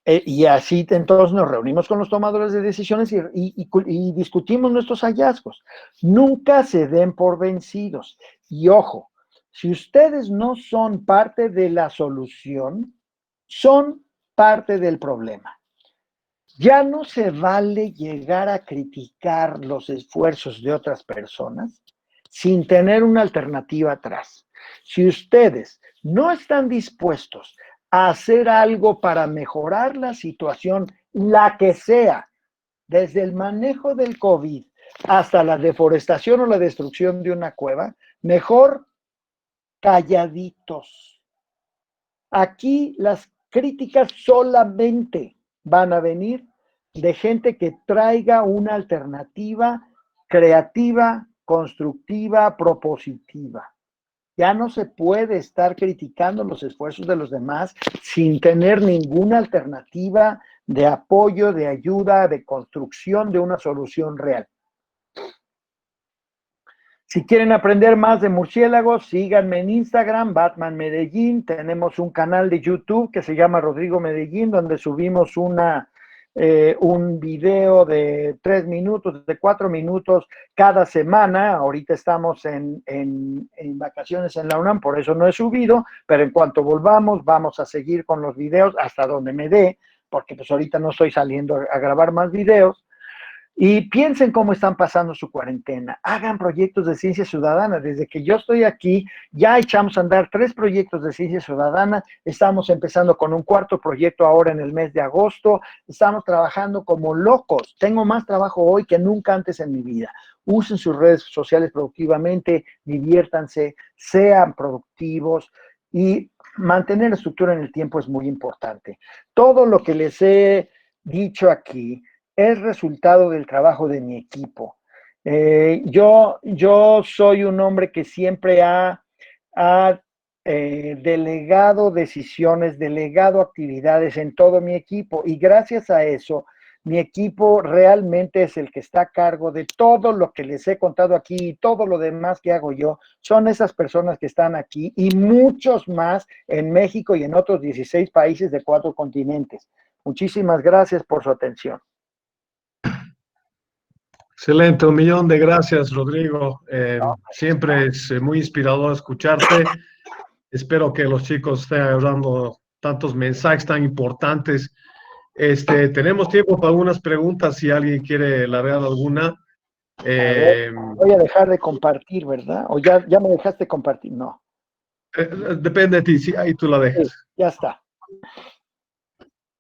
S3: Y así entonces nos reunimos con los tomadores de decisiones y discutimos nuestros hallazgos. Nunca se den por vencidos. Y ojo, si ustedes no son parte de la solución, son parte del problema. Ya no se vale llegar a criticar los esfuerzos de otras personas sin tener una alternativa atrás. Si ustedes no están dispuestos a hacer algo para mejorar la situación, la que sea, desde el manejo del COVID hasta la deforestación o la destrucción de una cueva, mejor calladitos. Aquí las críticas solamente van a venir de gente que traiga una alternativa creativa, constructiva, propositiva. Ya no se puede estar criticando los esfuerzos de los demás sin tener ninguna alternativa de apoyo, de ayuda, de construcción de una solución real. Si quieren aprender más de murciélagos, síganme en Instagram, Batman Medellín. Tenemos un canal de YouTube que se llama Rodrigo Medellín, donde subimos un video de 3 minutos, de 4 minutos cada semana. Ahorita estamos en vacaciones en la UNAM, por eso no he subido, pero en cuanto volvamos, vamos a seguir con los videos hasta donde me dé, porque pues ahorita no estoy saliendo a grabar más videos. Y piensen cómo están pasando su cuarentena. Hagan proyectos de ciencia ciudadana. Desde que yo estoy aquí, ya echamos a andar 3 proyectos de ciencia ciudadana. Estamos empezando con un 4º proyecto ahora en el mes de agosto. Estamos trabajando como locos. Tengo más trabajo hoy que nunca antes en mi vida. Usen sus redes sociales productivamente, diviértanse, sean productivos y mantener la estructura en el tiempo es muy importante. Todo lo que les he dicho aquí es resultado del trabajo de mi equipo. Yo soy un hombre que siempre ha delegado decisiones, delegado actividades en todo mi equipo y gracias a eso mi equipo realmente es el que está a cargo de todo lo que les he contado aquí y todo lo demás que hago yo. Son esas personas que están aquí y muchos más en México y en otros 16 países de 4 continentes. Muchísimas gracias por su atención.
S2: Excelente, 1.000.000 de gracias, Rodrigo. Siempre es muy inspirador escucharte. Espero que los chicos estén dando tantos mensajes tan importantes. Tenemos tiempo para algunas preguntas, si alguien quiere largar alguna.
S3: Voy a dejar de compartir, ¿verdad? ¿O ya me dejaste compartir? No.
S2: Depende de ti, sí, ahí tú la dejas.
S3: Sí, ya está.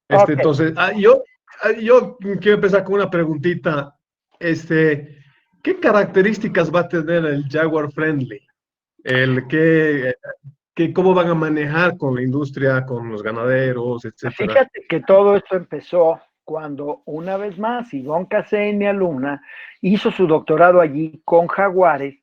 S2: Okay. Entonces, yo quiero empezar con una preguntita. ¿Qué características va a tener el Jaguar Friendly? ¿Cómo van a manejar con la industria, con los ganaderos, etcétera?
S3: Fíjate que todo esto empezó cuando, una vez más, Ivonne Casey, mi alumna, hizo su doctorado allí con jaguares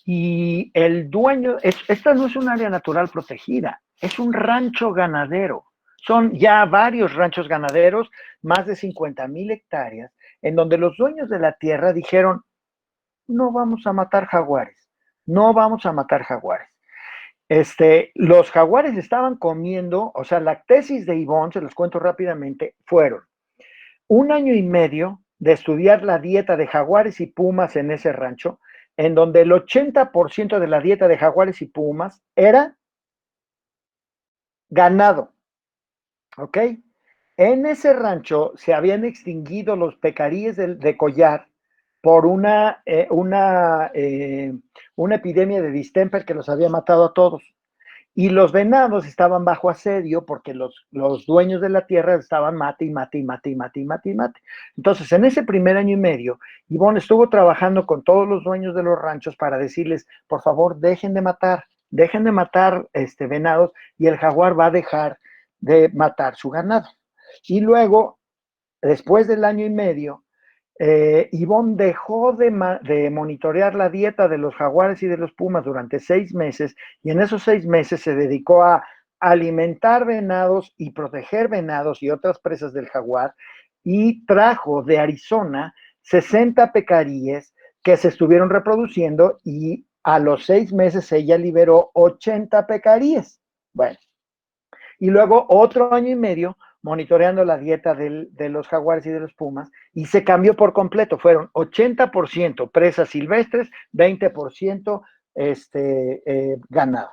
S3: y el dueño, esta no es un área natural protegida, es un rancho ganadero. Son ya varios ranchos ganaderos, más de 50,000 hectáreas, en donde los dueños de la tierra dijeron, no vamos a matar jaguares, no vamos a matar jaguares. Los jaguares estaban comiendo, o sea, la tesis de Ivonne, se los cuento rápidamente, fueron 1 año y medio de estudiar la dieta de jaguares y pumas en ese rancho, en donde el 80% de la dieta de jaguares y pumas era ganado. ¿Ok? En ese rancho se habían extinguido los pecaríes de collar por una epidemia de distemper que los había matado a todos. Y los venados estaban bajo asedio porque los dueños de la tierra estaban mate y mate y mate y mate y mate y mate. Entonces, en ese primer año y medio, Ivonne estuvo trabajando con todos los dueños de los ranchos para decirles, por favor, dejen de matar venados y el jaguar va a dejar de matar su ganado. Y luego, después del año y medio, Ivonne dejó de monitorear la dieta de los jaguares y de los pumas durante 6 meses y en esos 6 meses se dedicó a alimentar venados y proteger venados y otras presas del jaguar y trajo de Arizona 60 pecaríes que se estuvieron reproduciendo y a los 6 meses ella liberó 80 pecaríes. Bueno, y luego otro año y medio monitoreando la dieta de los jaguares y de los pumas, y se cambió por completo. Fueron 80% presas silvestres, 20% ganado.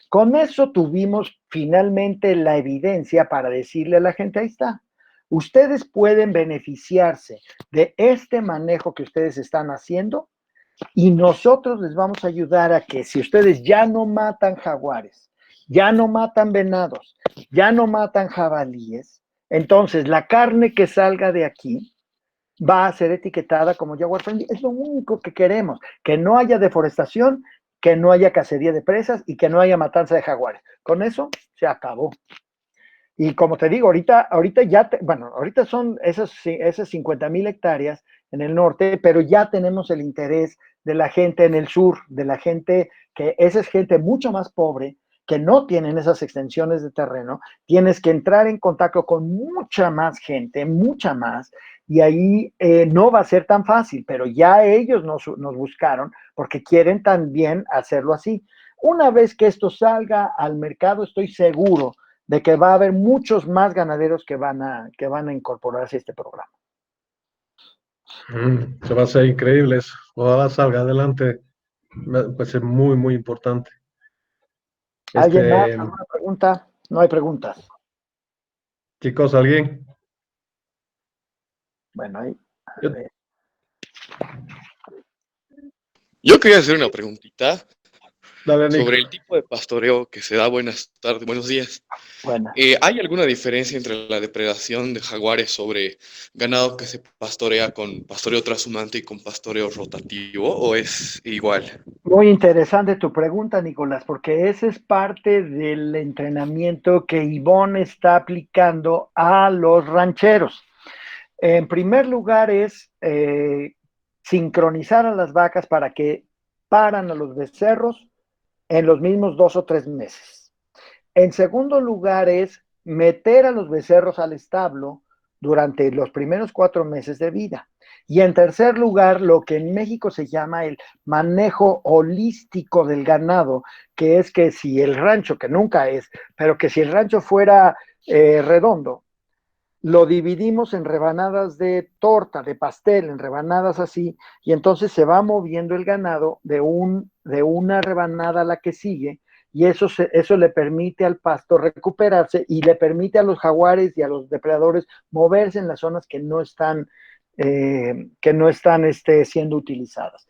S3: Con eso tuvimos finalmente la evidencia para decirle a la gente, ahí está, ustedes pueden beneficiarse de este manejo que ustedes están haciendo y nosotros les vamos a ayudar a que si ustedes ya no matan jaguares, ya no matan venados, ya no matan jabalíes, entonces la carne que salga de aquí va a ser etiquetada como jaguar friendly. Es lo único que queremos, que no haya deforestación, que no haya cacería de presas y que no haya matanza de jaguares. Con eso se acabó. Y como te digo, ahorita ya, ahorita son esas 50,000 hectáreas en el norte, pero ya tenemos el interés de la gente en el sur, de la gente que esa es gente mucho más pobre, que no tienen esas extensiones de terreno. Tienes que entrar en contacto con mucha más gente, mucha más, y ahí no va a ser tan fácil, pero ya ellos nos buscaron porque quieren también hacerlo así. Una vez que esto salga al mercado, estoy seguro de que va a haber muchos más ganaderos que van a incorporarse a este programa.
S2: Se va a hacer increíble eso. Ojalá salga adelante. Va a ser muy, muy importante.
S3: ¿Alguien más? ¿Alguna pregunta? No hay preguntas.
S2: Chicos, ¿alguien?
S3: Bueno, ahí.
S4: Yo quería hacer una preguntita.
S2: Dale, Nico.
S4: Sobre el tipo de pastoreo que se da. Buenas tardes, buenos días.
S3: Buenas.
S4: ¿Hay alguna diferencia entre la depredación de jaguares sobre ganado que se pastorea con pastoreo trashumante y con pastoreo rotativo, o es igual?
S3: Muy interesante tu pregunta, Nicolás, porque ese es parte del entrenamiento que Ivonne está aplicando a los rancheros. En primer lugar es sincronizar a las vacas para que paran a los becerros en los mismos 2 o 3 meses. En segundo lugar es meter a los becerros al establo durante los primeros 4 meses de vida. Y en tercer lugar, lo que en México se llama el manejo holístico del ganado, que es que si el rancho, que nunca es, pero que si el rancho fuera redondo, lo dividimos en rebanadas de torta, de pastel, en rebanadas así, y entonces se va moviendo el ganado de una rebanada a la que sigue, y eso le permite al pasto recuperarse y le permite a los jaguares y a los depredadores moverse en las zonas que no están siendo utilizadas.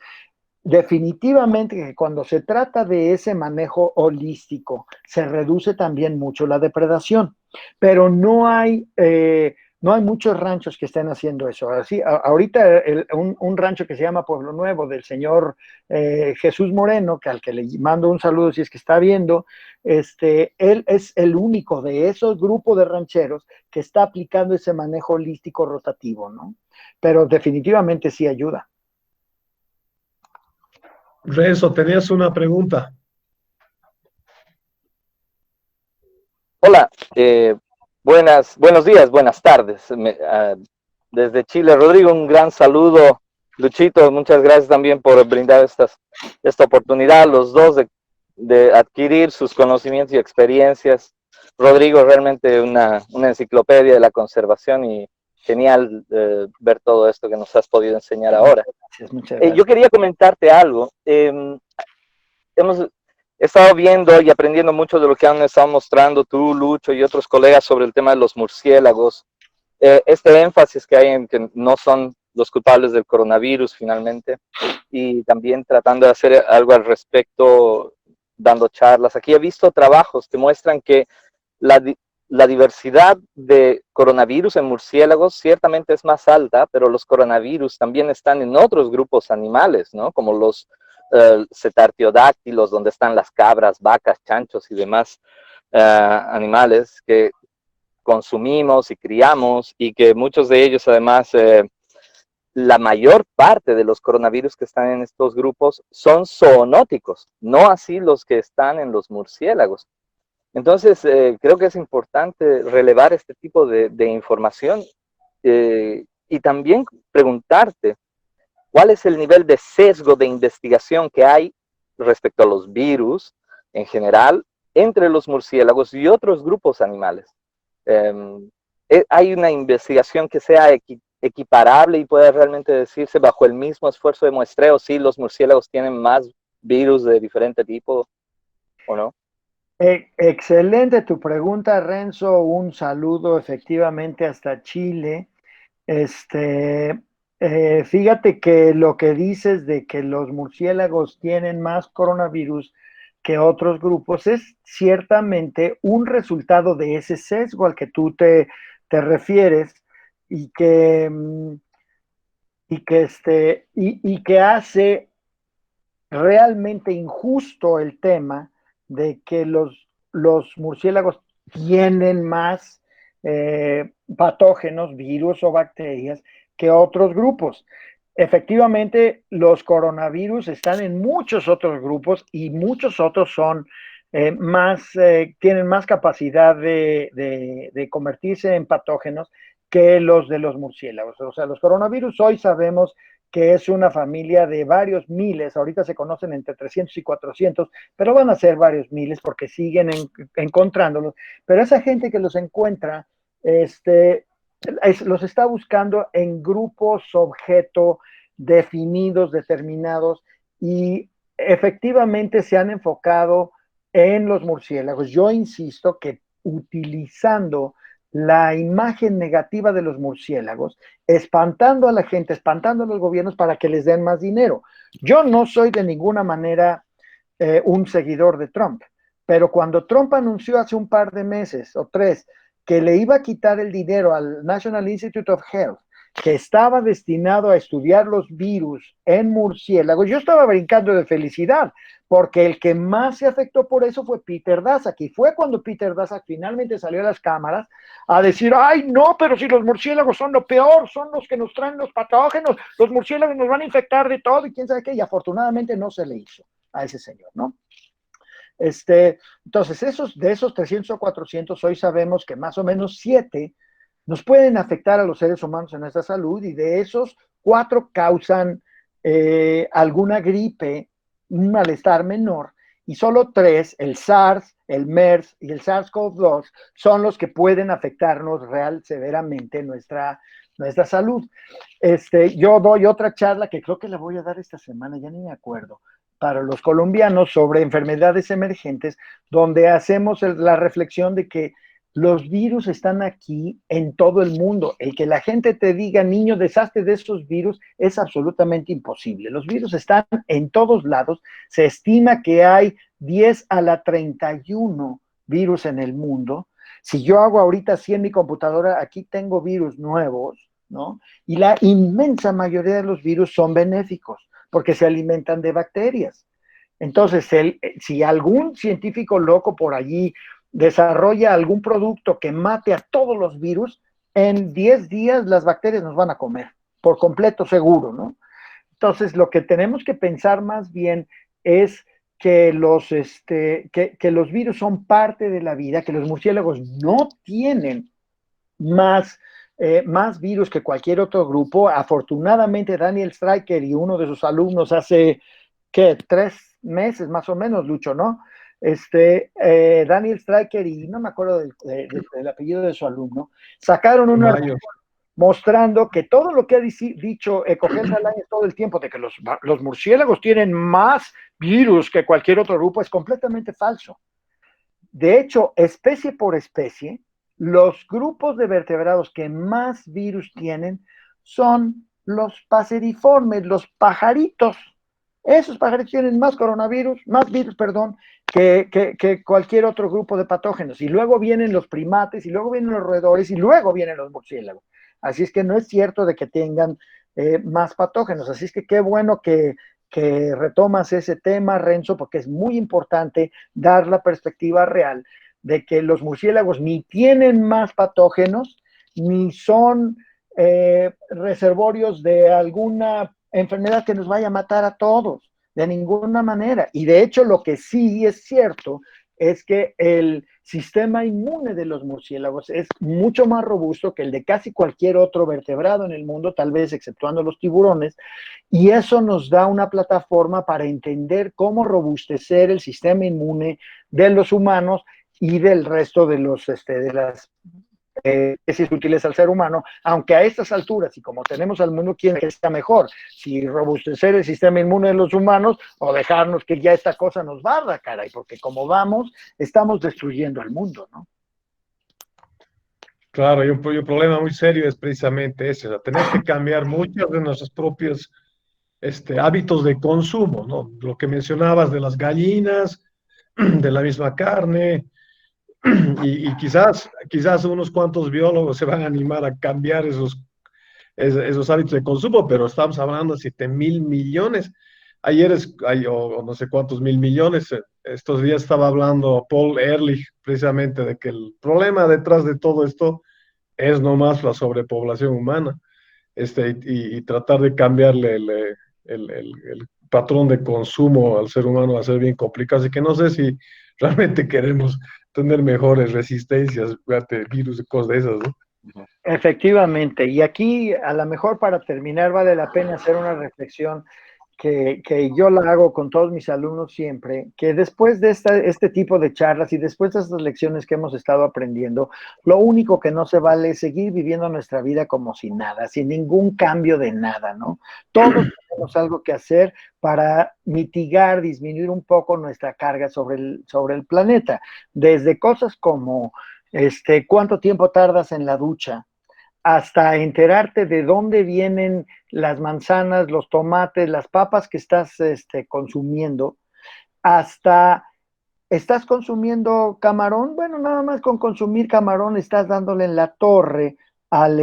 S3: Definitivamente que cuando se trata de ese manejo holístico, se reduce también mucho la depredación, pero no hay muchos ranchos que estén haciendo eso. Así, ahorita un rancho que se llama Pueblo Nuevo del señor Jesús Moreno, que al que le mando un saludo si es que está viendo, él es el único de esos grupos de rancheros que está aplicando ese manejo holístico rotativo, ¿no? Pero definitivamente sí ayuda.
S2: Renzo, tenías una pregunta.
S5: Hola, buenos días, buenas tardes. Desde Chile, Rodrigo, un gran saludo. Luchito, muchas gracias también por brindar esta oportunidad, los dos, de adquirir sus conocimientos y experiencias. Rodrigo, realmente una enciclopedia de la conservación y genial ver todo esto que nos has podido enseñar ahora. Yo quería comentarte algo. Hemos estado viendo y aprendiendo mucho de lo que han estado mostrando tú, Lucho, y otros colegas sobre el tema de los murciélagos. Este énfasis que hay en que no son los culpables del coronavirus finalmente, y también tratando de hacer algo al respecto, dando charlas. Aquí he visto trabajos que muestran que la diversidad de coronavirus en murciélagos ciertamente es más alta, pero los coronavirus también están en otros grupos animales, ¿no? Como los cetartiodáctilos, donde están las cabras, vacas, chanchos y demás animales que consumimos y criamos, y que muchos de ellos además, la mayor parte de los coronavirus que están en estos grupos son zoonóticos, no así los que están en los murciélagos. Entonces, creo que es importante relevar este tipo de información y también preguntarte, ¿cuál es el nivel de sesgo de investigación que hay respecto a los virus en general entre los murciélagos y otros grupos animales? ¿Hay una investigación que sea equiparable y pueda realmente decirse bajo el mismo esfuerzo de muestreo si los murciélagos tienen más virus de diferente tipo o no?
S3: Excelente tu pregunta, Renzo. Un saludo efectivamente hasta Chile. Fíjate que lo que dices de que los murciélagos tienen más coronavirus que otros grupos es ciertamente un resultado de ese sesgo al que tú te refieres y que hace realmente injusto el tema de que los murciélagos tienen más patógenos, virus o bacterias que otros grupos. Efectivamente, los coronavirus están en muchos otros grupos y muchos otros son tienen más capacidad de convertirse en patógenos que los de los murciélagos. O sea, los coronavirus hoy sabemos que es una familia de varios miles, ahorita se conocen entre 300 y 400, pero van a ser varios miles porque siguen encontrándolos. Pero esa gente que los encuentra, los está buscando en grupos objeto definidos, determinados, y efectivamente se han enfocado en los murciélagos. Yo insisto que utilizando la imagen negativa de los murciélagos, espantando a la gente, espantando a los gobiernos para que les den más dinero. Yo no soy de ninguna manera un seguidor de Trump, pero cuando Trump anunció hace un par de meses o 3 que le iba a quitar el dinero al National Institute of Health, que estaba destinado a estudiar los virus en murciélagos, yo estaba brincando de felicidad, porque el que más se afectó por eso fue Peter Daszak, y fue cuando Peter Daszak finalmente salió a las cámaras a decir, ay no, pero si los murciélagos son lo peor, son los que nos traen los patógenos, los murciélagos nos van a infectar de todo y quién sabe qué, y afortunadamente no se le hizo a ese señor, ¿no? Entonces, de esos 300 o 400, hoy sabemos que más o menos 7 nos pueden afectar a los seres humanos en nuestra salud, y de esos 4 causan alguna gripe, un malestar menor, y solo 3, el SARS, el MERS y el SARS-CoV-2, son los que pueden afectarnos severamente nuestra salud. Yo doy otra charla que creo que la voy a dar esta semana, ya ni me acuerdo, para los colombianos sobre enfermedades emergentes, donde hacemos la reflexión de que los virus están aquí en todo el mundo. El que la gente te diga, niño, deshazte de esos virus, es absolutamente imposible. Los virus están en todos lados. Se estima que hay 10 a la 31 virus en el mundo. Si yo hago ahorita así en mi computadora, aquí tengo virus nuevos, ¿no? Y la inmensa mayoría de los virus son benéficos, porque se alimentan de bacterias. Entonces, si algún científico loco por allí desarrolla algún producto que mate a todos los virus, en 10 días las bacterias nos van a comer, por completo seguro, ¿no? Entonces, lo que tenemos que pensar más bien es que que los virus son parte de la vida, que los murciélagos no tienen más virus que cualquier otro grupo. Afortunadamente, Daniel Streicher y uno de sus alumnos hace, ¿qué? 3 meses más o menos, Lucho, ¿no? Daniel Streicher y no me acuerdo del apellido de su alumno, sacaron un artículo mostrando que todo lo que ha dicho Ecogel Saldaña todo el tiempo de que los murciélagos tienen más virus que cualquier otro grupo es completamente falso. De hecho, especie por especie, los grupos de vertebrados que más virus tienen son los paseriformes, los pajaritos. Esos pajaritos tienen más virus, que cualquier otro grupo de patógenos. Y luego vienen los primates, y luego vienen los roedores, y luego vienen los murciélagos. Así es que no es cierto de que tengan más patógenos. Así es que qué bueno que retomas ese tema, Renzo, porque es muy importante dar la perspectiva real de que los murciélagos ni tienen más patógenos, ni son reservorios de alguna enfermedad que nos vaya a matar a todos, de ninguna manera. Y de hecho, lo que sí es cierto es que el sistema inmune de los murciélagos es mucho más robusto que el de casi cualquier otro vertebrado en el mundo, tal vez exceptuando los tiburones, y eso nos da una plataforma para entender cómo robustecer el sistema inmune de los humanos y del resto de las especies útiles al ser humano, aunque a estas alturas, y como tenemos al mundo, quién que está mejor, si robustecer el sistema inmune de los humanos o dejarnos que ya esta cosa nos barra, caray, porque como vamos, estamos destruyendo el mundo, ¿no?
S2: Claro, y un problema muy serio es precisamente ese, o sea, tenemos que cambiar muchos de nuestros propios hábitos de consumo, ¿no? Lo que mencionabas de las gallinas, de la misma carne, y quizás unos cuantos biólogos se van a animar a cambiar esos hábitos de consumo, pero estamos hablando de 7.000 millones. O no sé cuántos mil millones, estos días estaba hablando Paul Ehrlich precisamente de que el problema detrás de todo esto es nomás la sobrepoblación humana, y tratar de cambiarle el patrón de consumo al ser humano va a ser bien complicado, así que no sé si realmente queremos tener mejores resistencias ante virus y cosas de esas, ¿no?
S3: Efectivamente, y aquí a lo mejor para terminar vale la pena hacer una reflexión que yo la hago con todos mis alumnos siempre, que después de este tipo de charlas y después de estas lecciones que hemos estado aprendiendo, lo único que no se vale es seguir viviendo nuestra vida como si nada, sin ningún cambio de nada, ¿no? Todos tenemos algo que hacer para mitigar, disminuir un poco nuestra carga sobre el planeta, desde cosas como cuánto tiempo tardas en la ducha, hasta enterarte de dónde vienen las manzanas, los tomates, las papas que estás consumiendo, hasta estás consumiendo camarón. Bueno, nada más con consumir camarón estás dándole en la torre al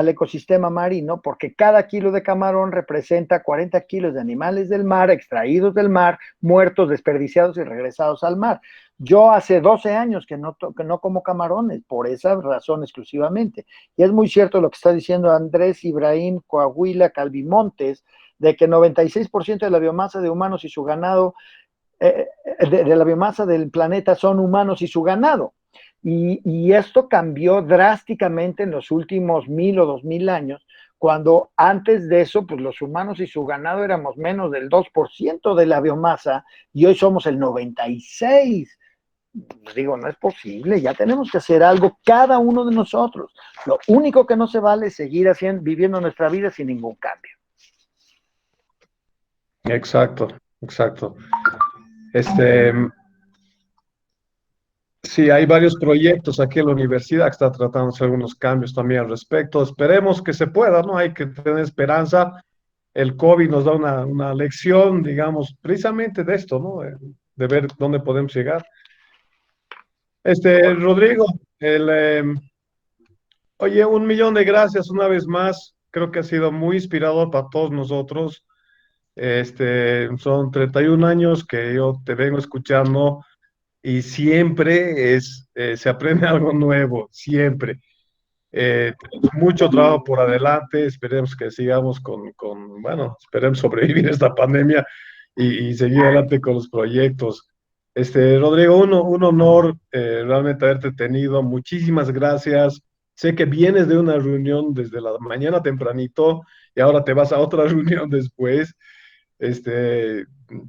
S3: ecosistema marino, porque cada kilo de camarón representa 40 kilos de animales del mar, extraídos del mar, muertos, desperdiciados y regresados al mar. Yo hace 12 años que no como camarones, por esa razón exclusivamente. Y es muy cierto lo que está diciendo Andrés Ibrahim Coahuila Calvimontes, de que 96% de la biomasa de humanos y su ganado, de la biomasa del planeta son humanos y su ganado. Y esto cambió drásticamente en los últimos 1000 o 2000 años, cuando antes de eso, pues los humanos y su ganado éramos menos del 2% de la biomasa y hoy somos el 96%. Digo, no es posible, ya tenemos que hacer algo cada uno de nosotros. Lo único que no se vale es seguir viviendo nuestra vida sin ningún cambio.
S2: Exacto, exacto. Sí, hay varios proyectos aquí en la universidad que están tratando de hacer algunos cambios también al respecto. Esperemos que se pueda, ¿no? Hay que tener esperanza. El COVID nos da una lección, digamos, precisamente de esto, ¿no? De ver dónde podemos llegar. Rodrigo, oye, 1.000.000 de gracias una vez más. Creo que ha sido muy inspirador para todos nosotros. Son 31 años que yo te vengo escuchando y siempre se aprende algo nuevo, siempre. Tenemos mucho trabajo por adelante, esperemos que sigamos bueno, esperemos sobrevivir esta pandemia y seguir adelante con los proyectos. Rodrigo, un honor realmente haberte tenido, muchísimas gracias. Sé que vienes de una reunión desde la mañana tempranito y ahora te vas a otra reunión después.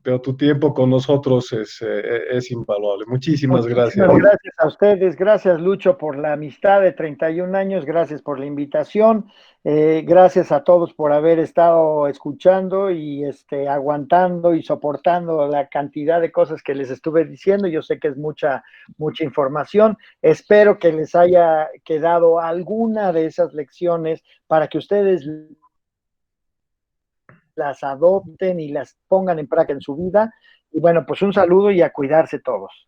S2: Pero tu tiempo con nosotros es invaluable. Muchísimas gracias.
S3: Muchísimas gracias a ustedes, gracias Lucho por la amistad de 31 años, gracias por la invitación, gracias a todos por haber estado escuchando y aguantando y soportando la cantidad de cosas que les estuve diciendo. Yo sé que es mucha información, espero que les haya quedado alguna de esas lecciones para que ustedes las adopten y las pongan en práctica en su vida. Y bueno, pues un saludo y a cuidarse todos.